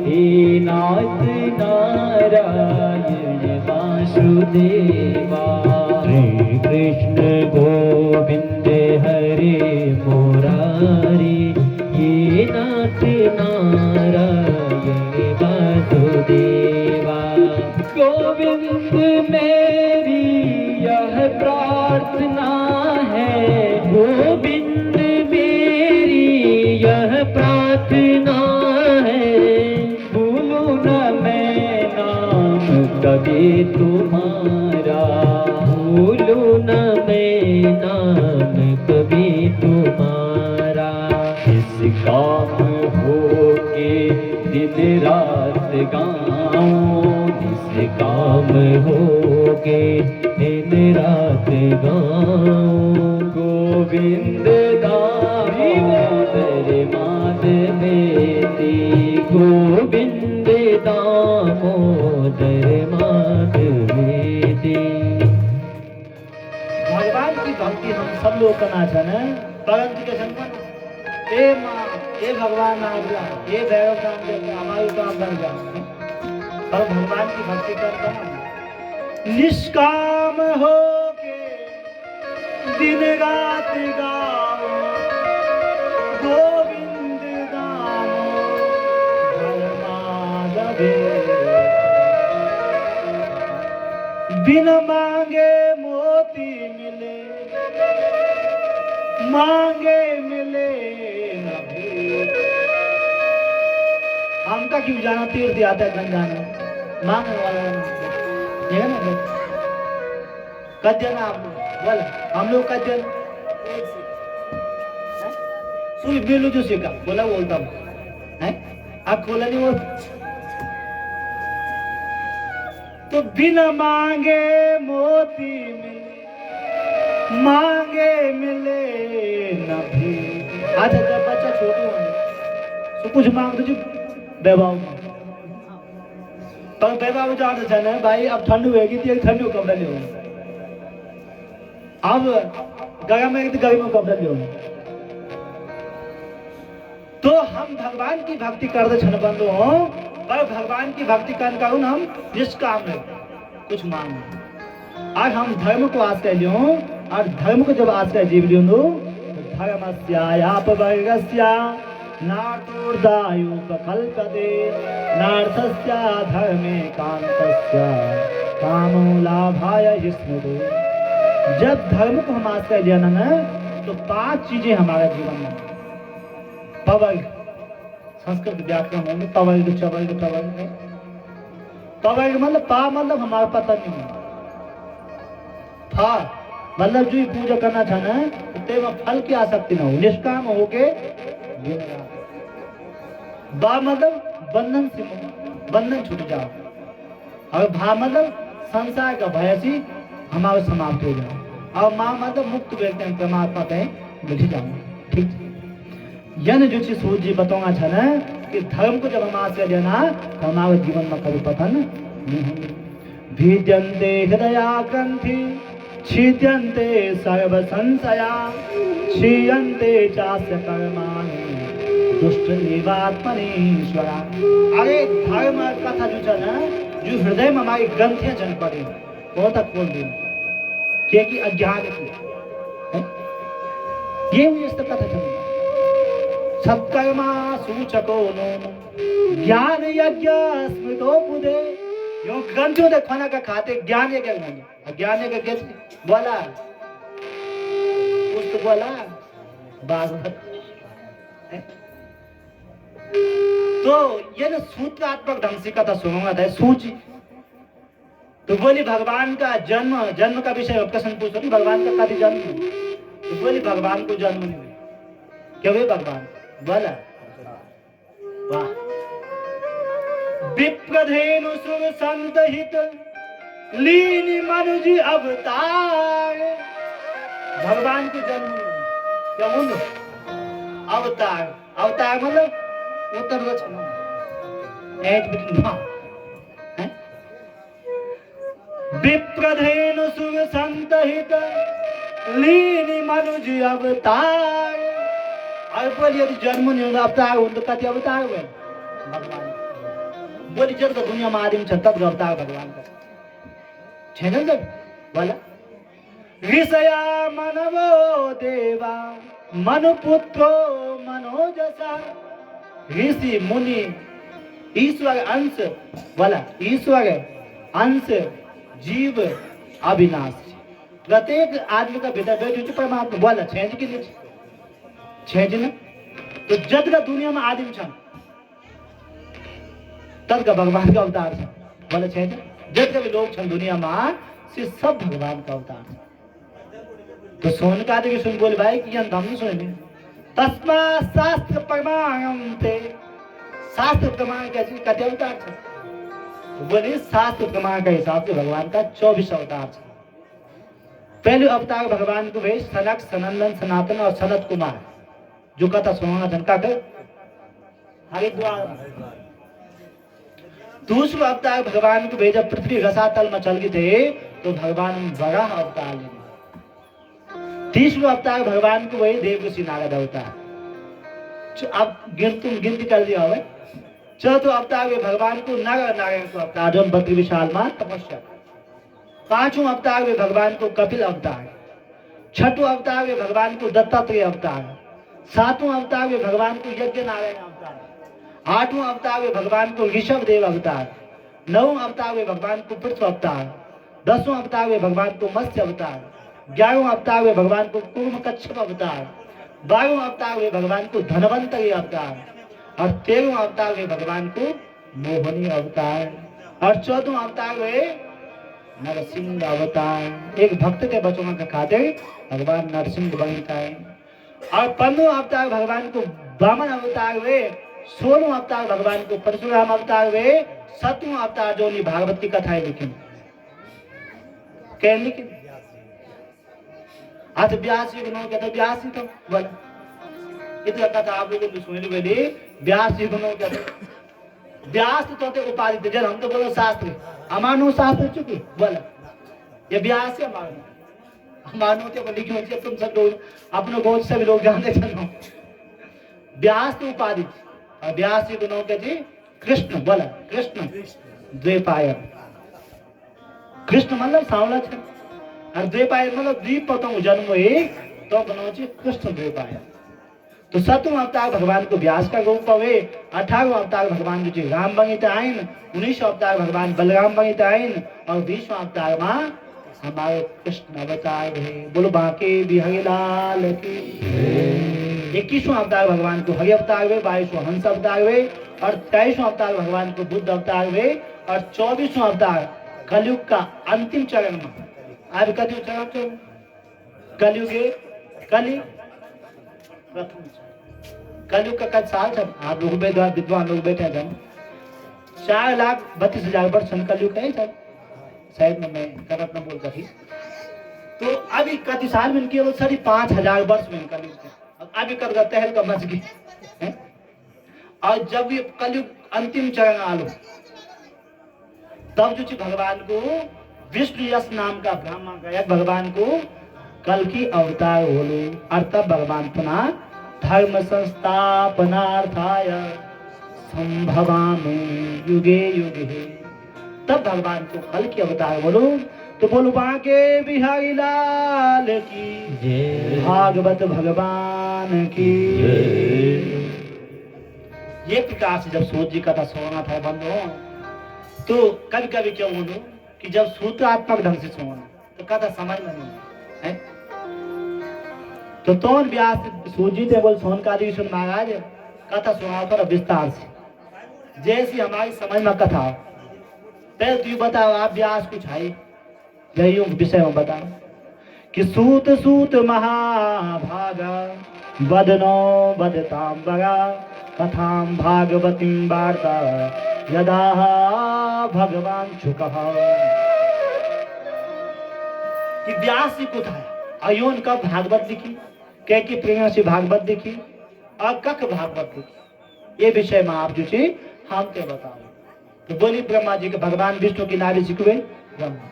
हे नाथ नारायण वासुदेवा। श्री कृष्ण गोविंद हरे मुरारी, हे नाथ नारायण वासुदेवा। गोविंद मेरी यह प्रार्थना है, गोविंद मेरी यह प्रार्थना है, भूलूं न मैं नाम कभी तुम्हारा, भूलूं न मैं नाम कभी तुम्हारा। इस काम हो के दिन रात गाऊं, इस काम हो के दिन रात गाऊं, गोविंद दामोदर माधवेति, गोविंद दामोदर माधवेति। भगवान की भक्ति हम सब लोग करना चाहते परंतु के संग ए माँ ए भगवान नाम दिया, ए भैरव नाम दिया, हमारे काम बन गया। और भगवान की भक्ति करता है निष्काम हो के दिन रात गाओ, गोविंद दामोदर माधवे। बिन मांगे मोती मिले, मांगे मिले न भीख। हमका क्यों जाना तीर्थ यात्रा गंजाना, मांगने वाला ये है ना। कद्यन आप बोल, हम लोग कद्यन सुई बिलू जो सीखा बोला बोलता हूँ है, आप खोला नहीं बोल। तो बिना मांगे मोती मिले, मांगे मिले न भी। अच्छा जब बच्चा छोटे होंगे तो कुछ मांग दो बेबाव, पर बेबाव जान जाना है भाई। अब ठंड होगी तो एक ठंडी कपड़ा ले, अब गर्म है तो गर्म कपड़ा ले। तो हम भगवान की भक्ति करते क्षण बंद हो, पर भगवान की भक्ति करने का हम निष्काम है, कुछ मांग। आज हम धर्म को आश्रय लियो, और धर्म को जब आश्रय जीव लियो तो धर्मस्यापवर्गस्या नार्तोर्दायुपकल्पते, नार्थस्या धर्मे कांतस्या कामो लाभाय स्मृते। जब धर्म को हम आश्रय लिया ना तो 5 चीजें हमारे जीवन में पवर्ग, संस्कृत व्याकरण होंगे पवर्ग चवर्ग पवर्ग। पवर्ग मतलब पा मतलब हमारा पता नहीं है, फा मतलब जो पूजा करना चाहना है तो फल की आसक्ति ना हो, निष्काम हो के। बा मतलब बंधन से बंधन छूट जाओ, और भा मतलब संसार का भय से हमारा समाप्त हो जाओ, और माँ मतलब मुक्त व्यक्ति परमात्मा पे बैठ जाओ। ठीक यन जो चीज सोच जी बताऊंगा छा कि धर्म को जब हम आश्रय लेना तो हमारे जीवन में कभी पतन नहीं होंगे। भिद्यन्ते हृदयाकंठी छिद्यन्ते सर्व संशया, क्षीयन्ते चास्य कर्माणि दुष्ट एवात्मनीश्वरा। अरे धर्म कथा जो है ना, जो हृदय में हमारी ग्रंथियां जन पड़े बहुत खोल दे क्या कि अज्ञान की ये हुई इस कथा चल सत्कर्मा सूचको नो ज्ञान यज्ञ स्मृतो बुधे। यो ग्रंथियों ने खाना का खाते ज्ञान यज्ञ नहीं, अज्ञान यज्ञ कैसे बोला कुछ तो बोला भागवत। तो ये ना सूत्रात्मक ढंग से कथा सुनूंगा था सूची। तो बोली भगवान का जन्म, जन्म का विषय प्रश्न पूछो नहीं, भगवान का कभी जन्म। तो बोली भगवान को जन्म नहीं, क्या वे भगवान बोला वाह। विप्रधेनु सुर संतहित लीनी मनुजी अवतार। भगवान को जन्म नहीं, क्या बोलो अवतार। अवतार मतलब उतर ऐज बिटवीन विप्रधेनु सुख संतहित लीनी मनुज अवतार। और बोली यदि जन्म नहीं होगा अवतार हो तो कति अवतार हुए भगवान बोली जब दुनिया में आदमी छ तब अवतार भगवान का छैन जब बोला ऋषया मनवो देवा मनुपुत्रो मनोजसा। ऋषि मुनि ईश्वर अंश बोला ईश्वर अंश जीव अविनाशी। प्रत्येक आदमी का बेटा बेटी परमात्मा बोला छेज के लिए छेज न तो जद का दुनिया में आदमी छन तद का भगवान का अवतार है बोला छेज जद का भी लोग छन दुनिया में से सब भगवान का अवतार है। तो सोन का आदमी सुन बोले भाई कि हम नहीं सुने तस्मा शास्त्र प्रमाणम थे शास्त्र प्रमाण क्या चीज का अवतार है। तो बोले शास्त्र प्रमाण का हिसाब से भगवान का 24 अवतार है। पहले अवतार भगवान को वे सनक सनंदन सनातन और सनत कुमार जो कथा सुनाना जनका के हरिद्वार। दूसरा अवतार भगवान को भेजा पृथ्वी रसातल में चल गए थे तो भगवान बड़ा अवतार लेंगे। तीसरा अवतार भगवान को वही देव ऋषि नारद अवतार। अब गिनती कर दिया हुआ। चौथा अवतार वे भगवान को नर नारायण को अवतार जो 32 साल में तपस्या। पांचों अवतार वे भगवान को कपिल अवतार। छठों अवतार वे भगवान को दत्तात्रेय अवतार। सातवां अवतार वे भगवान को यज्ञ नारायण अवतार। आठवां अवतार वे भगवान को ऋषभ देव अवतार। नौवां अवतार वे भगवान को पृथ्वी अवतार। 10वां अवतार वे भगवान को मत्स्य अवतार। 11वां अवतार वे भगवान को कूर्म कच्छप अवतार। 12वां अवतार वे भगवान को धनवंतरी अवतार। और 13वां अवतार वे भगवान को मोहनी अवतार। और 14वां अवतार वे नरसिंह अवतार। एक भक्त के बचनों का खातिर भगवान नरसिंह बनता है। और 15वां अवतार भगवान को वामन अवतार वे। 16वां अवतार भगवान को परशुराम अवतार वे। 17वां अवतार जो भागवत की कथाएं लिखी कह लिखी आज व्यास जी गुणों कहते व्यास ही तो बोला इतना कथा आप लोगों ने सुनी बोली व्यास जी गुणों कहते व्यास तो उपाधि थे जब हम तो बोलो शास्त्र अमानो शास्त्र चुकी बोला ये व्यास है अमानो तो लिखी होती है तुम सब लोग अपने गोद से भी लोग जानते चलो व्यास तो उपाधि और व्यास जी गुणों कहते कृष्ण बोला कृष्ण द्वैपायन कृष्ण मतलब सांवला छे और द्वैपायन मतलब द्वीप पतंग जन्म एक तो बनोची कृष्ण द्वैपायन। तो 7वां अवतार भगवान को व्यास का रूप हुए। 18वां अवतार भगवान जो राम बनित आइन। 19वां अवतार भगवान बलराम बनित आइन। और 20वां अवतार में हमारे कृष्ण अवतार है। बोलो बांके बिहारी लाल की। 21वां अवतार भगवान को हरि अवतार हुए। 22वां हंस अवतार हुए। और 23वां अवतार भगवान को बुद्ध अवतार हुए। और 24वां अवतार कलयुग का अंतिम चरण में आज कलयुग चरण कलयुग कलि प्रथम कलयुग का कल साल जब आप लोग विद्वान लोग बैठे जब 4,32,000 वर्ष कलयुग है जब शायद मैं गलत न बोल सकी। तो अभी कति साल में केवल 5,500 वर्ष में कलयुग अभी कर तहल का मच गई। और जब ये कलयुग अंतिम चरण आलो तब जो भगवान को विष्णु यश नाम का ब्राह्मण गायक भगवान को कल की अवतार होलो। और तब भगवान पुनः धर्म संस्थापनार्थाय संभवामि युगे युगे तब भगवान को कल की अवतार बोलो। तो बोलो बांके बिहारी लाल की भागवत भगवान की। ये प्रकार से जब सूत जी कथा सोना था बंधु तो कभी कभी क्या बोलो कि जब सूत्रात्मक ढंग से सोना तो कथा समझ में नहीं है। तो तोन व्यास सूजी थे बोल सोन का सुन महाराज कथा सुनाओ थोड़ा विस्तार से जैसी हमारी समझ में कथा हो। पहले तू बताओ आप व्यास कुछ है यही विषय में बताओ कि सूत सूत महाभागा वदनो वदताम बगा कथाम भागवतीम वार्ता यदा भगवान चुकः। कि व्यास जी को था अयोन कब भागवत लिखी कह की प्रेरणा से भागवत लिखी और कक भागवत लिखी ये विषय में आप जो हम ते बताओ। तो बोली ब्रह्मा जी के भगवान विष्णु की नारी जी हुए ब्रह्मा,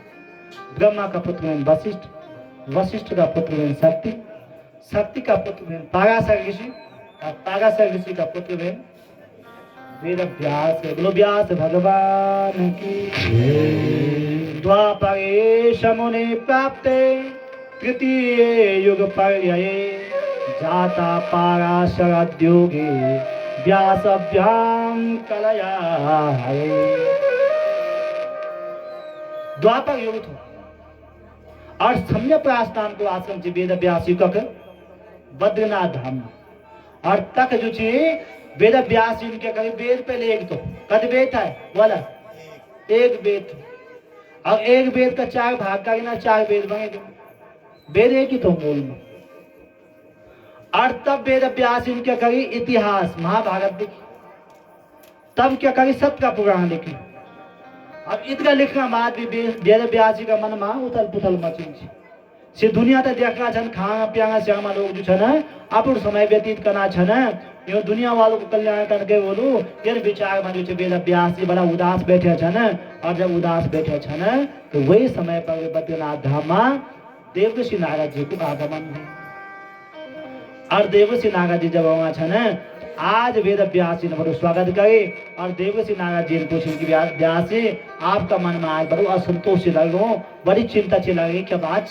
ब्रह्मा का पुत्र हुए वशिष्ठ, वशिष्ठ का पुत्र हुए शक्ति, शक्ति का पुत्र हुए पाराशर ऋषि, और पाराशर ऋषि का पुत्र हुए वेद व्यास। बोलो व्यास भगवान की। द्वापरे शमुने प्राप्ते तृतीये युग पर्यये जाता पाराशरोद्योगे व्यासभ्याम कलया हरे। द्वापर युग थो और सम्य प्रास्थान को आश्रम से वेद व्यास युग बद्रीनाथ धाम और तक जो ची वेद व्यास इनके कभी वेद पहले एक तो कद वेद है बोला एक वेद, और एक वेद का चार भाग का ना चार वेद बने, वेद एक ही तो मूल में। और तब वेद व्यास इनके करी इतिहास महाभारत लिखी, तब क्या करी सत्य का पुराण लिखी। अब इतना लिखना बाद भी वेद व्यास जी का मन में उथल पुथल मची से दुनिया तो देखना छन खाना पियाना श्यामा लोग जो छन अपन समय व्यतीत करना छन यो दुनिया वालों को कल्याण करके बोलू ये विचार में जो वेद व्यास जी बड़ा उदास बैठे छन। और जब उदास बैठे छन तो वही समय पर बद्रीनाथ धाम में देवर्षि नारद जी को आगमन है। और देवर्षि नारद जी जब वहां छन आज वेद व्यास जी ने बड़ो स्वागत करे और देवर्षि नारद जी ने पूछे कि व्यास जी आपका मन में आज बड़ो असंतोष लग रहा, बड़ी चिंता से लग रही क्या बात।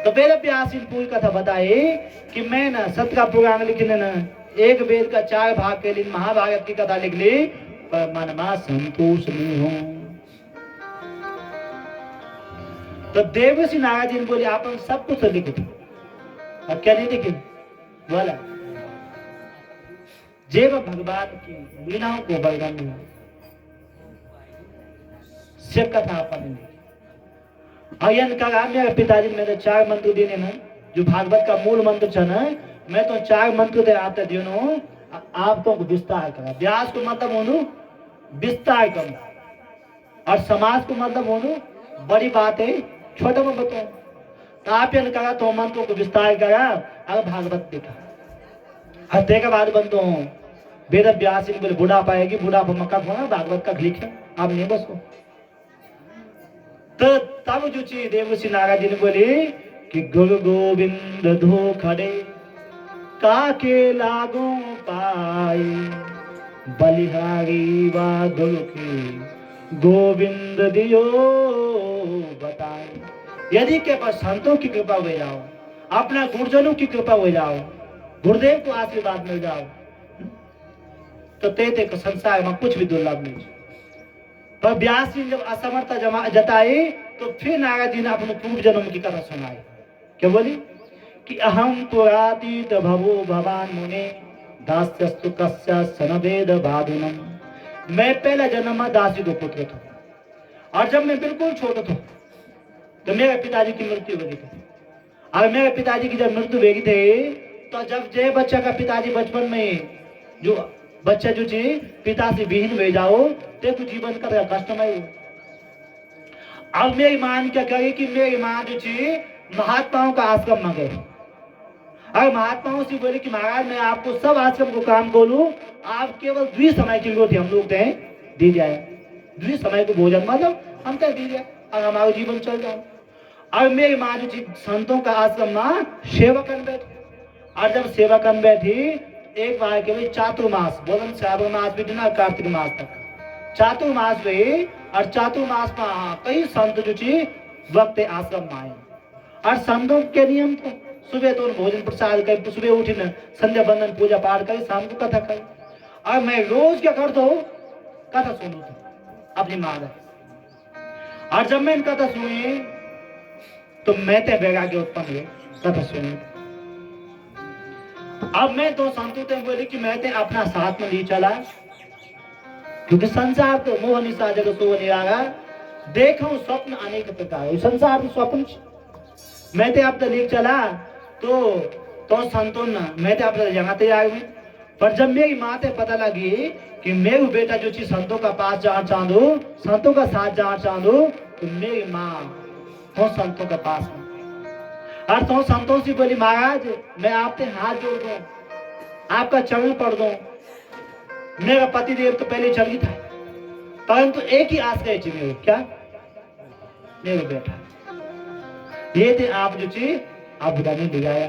तो वेद व्यास जी ने पूरी कथा बताई कि मैं ना सत्य का पुराण लिखने ना एक वेद का चार भाग के लिए महाभारत की कथा लिख ली पर मन में संतोष नहीं हूं। तो देवर्षि नारद जी ने बोले आप सब कुछ लिख दो और क्या नहीं लिखे बोला जेब भगवान की लीलाओं को वर्णन से कथा अपन अयन का मेरे पिताजी ने मेरे चार मंत्र देने ना जो भागवत का मूल मंत्र छ ना मैं तो चार मंत्र दे आते दियो नो आप तो विस्तार करा व्यास को मतलब होनु विस्तार करो और समाज को मतलब होनु बड़ी बात है छोटा में बताओ तो आप यन करा तो मंत्रों को विस्तार करा और भागवत देखा हत्या का बाद बनते हो वेद व्यास बोले बुढ़ा पाएगी बुढ़ापा मक्का खोना भागवत का लिखे आप नहीं बसो। तो तब जो चीज देवर्षि नारद जी ने बोली कि गुरु गोविंद धो खड़े काके लागो पाए बलिहारी वा गुरु की गोविंद दियो बताए। यदि के पास संतों की कृपा हो जाओ अपना गुरुजनों की कृपा हो जाओ गुरुदेव को आशीर्वाद मिल जाओ तो तेते को संसार में कुछ भी दुर्लभ नहीं। पर व्यास जी जब असमर्थता जताई तो फिर नारद जी ने अपने पूर्व जन्म की कथा सुनाई। क्या बोली कि अहम पुरातीत भवो भवान मुने दास्यस्तु कस्य सनवेद बाधुनम। मैं पहला जन्म में दासी को पुत्र था और जब मैं बिल्कुल छोटा था तो मेरे पिताजी की मृत्यु हो गई थी। और मेरे पिताजी की जब मृत्यु हो थे तो जब जय बच्चा का पिताजी बचपन में जो बच्चा जो जी पिता से विहीन हो जाओ तो जीवन का कष्टमय हो। अब मेरी मां क्या कही कि मेरी मां जो जी महात्माओं का आश्रम में गए और महात्माओं से बोले कि महाराज मैं आपको सब आश्रम को काम बोलूं आप केवल द्वि समय की रोटी हम लोग दें दी जाए द्वि समय को भोजन मतलब हम कह दी जाए और हमारा जीवन चल जाए। और मेरी माँ जो जी संतों का आश्रम में सेवा कर बैठी और जब सेवा कर बैठी एक बार के लिए चातुर्मास बोलन श्रावण मास भी ना कार्तिक मास तक चातुर्मास हुई और चातुर्मास में कई संत जो ची वक्त आश्रम में आए और संतों के नियम तो सुबह तो भोजन प्रसाद कर सुबह उठी न संध्या बंदन पूजा पाठ कर शाम को कथा कर और मैं रोज क्या करता हूँ कथा सुनू था अपनी माँ और जब मैं कथा सुनी तो मैं ते वैराग्य उत्पन्न हुए कथा सुनी। अब मैं तो संतों ते बोली कि मैं ते अपना साथ में नहीं चला क्योंकि संसार तो मोह निशा जगत तो निरागा देखो स्वप्न अनेक प्रकार संसार तो स्वप्न मैं ते आप लेके चला तो संतों न मैं ते आप यहाँ ते आए पर जब मेरी माँ ते पता लगी कि मेरे बेटा जो चीज संतों का पास जाना चाहूँ संतों का साथ जाना चाहूँ तो मेरी माँ तो संतों के पास और तो संतों से बोली महाराज मैं आपसे हाथ जोड़ दूं आपका चरण पढ़ दूं मेरा पति देव तो पहले चल गई था, परंतु एक ही आस रही थी मेरे, क्या? मेरे बेटा। ये थे आप जो ची आप बुदानी दिखाया।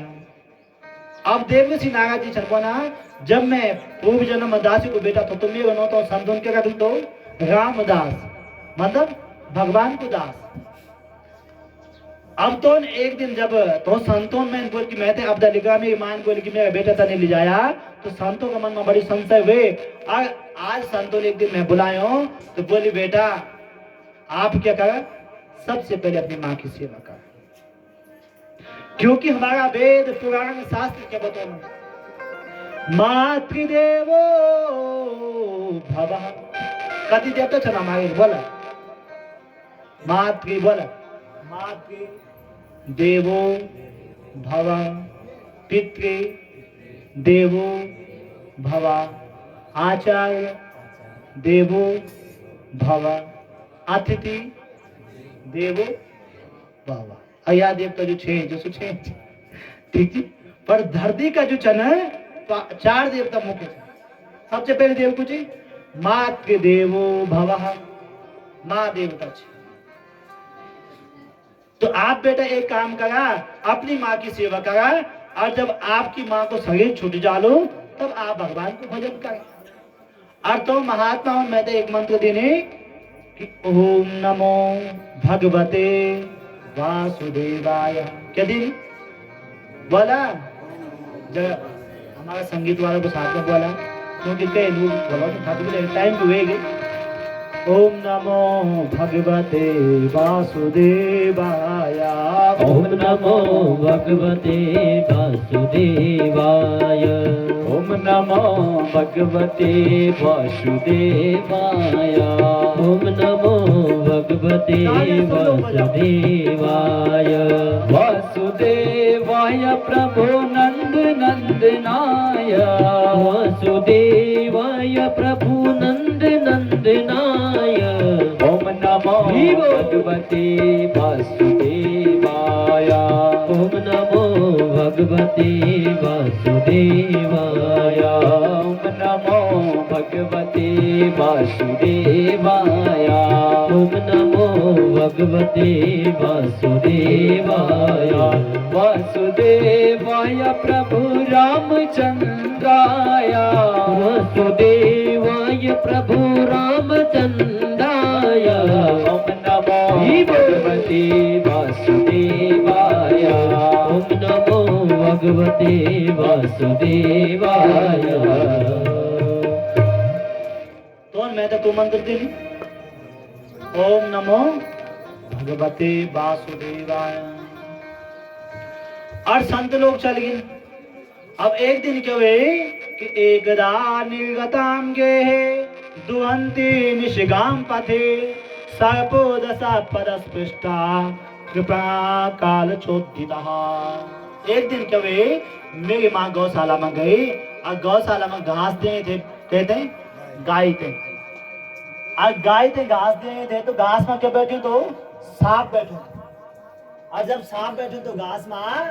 अब देवसी नागा जी छरपना, जब मैं पूर्व जन्म दासी को बेटा था तो मैं बनो तो संतों क्या कर दो रामदास, मतलब भगवान को दास। अब तो एक दिन जब तो संतों में बोल कि मैं थे अब दलिका में ईमान बोल कि मेरा बेटा था नहीं ले जाया, तो संतों का मन में बड़ी संशय हुए। आज संतों ने एक दिन मैं बुलाया तो बोली बेटा आप क्या करा, सबसे पहले अपनी माँ की सेवा कर, क्योंकि हमारा वेद पुराण शास्त्र क्या बताओ, मातृदेवो भवः। कति देवता छना हमारे बोला मातृ, बोला मातृ देवो भव, पितृ देवो भव, आचार्य देवो भव, अतिथि देवो भव। अया देवता जो छह जो छह, ठीक जी। पर धरती का जो चन है तो 4 देवता मुख्य है। सबसे पहले देव को जी मातृ देवो भव, माँ देवता छे। तो आप बेटा एक काम करा, अपनी माँ की सेवा करा, और जब आपकी माँ को शरीर छूट जालो तब आप भगवान को भजन करें। और तो महात्मा मैं तो एक मंत्र देने कि ओम नमो भगवते वासुदेवाय। क्या दिन बोला, जब हमारा संगीत वाला को साथ में बोला, क्योंकि कई लोग बोला तो खाते टाइम तो हुएगी। ओम नमो भगवते वासुदेवाय, ओम नमो भगवते वासुदेवाय, ओम नमो भगवते वासुदेवाय, ओम नमो भगवते वासुदेवाय। वासुदेवाय प्रभो नंद नंदनाय, वासुदेवाय प्रभु नंद नंदनाय। ओम नमो भगवते वासुदेवाय, ओम नमो भगवते वासुदेवाय, ओम नमो भगवते वासुदेवाय, ओम नमो भगवते वासुदेवाय। वासुदेवाय प्रभु रामचंद्राय, वासुदेवाय प्रभु रामचंद्राय। ओम नमो भगवते वासुदेवाय, ओम नमो भगवते वासुदेवाय। तो मैं तो मंत्र दे ओम नमो भगवते वासुदेवाय। और संत लोग चल गए। अब एक दिन क्या हुए कि एकदा निर्गताम गे दुहंती निशिगाम पथे सर्पो दशा परस्पृष्टा कृपा काल चोदिता। एक दिन क्या हुए, मेरी माँ गौशाला में गई और गौशाला में घास दे थे, कहते हैं गाय थे, और गाय थे घास दे थे, तो घास में क्या बैठी तो सांप बैठो, और जब सांप बैठे तो घास में,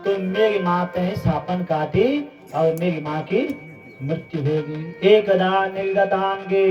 तो मेरी माँ पे सापन काटी और मेरी माँ की मृत्यु हो गई। एकदा निर्गतांगे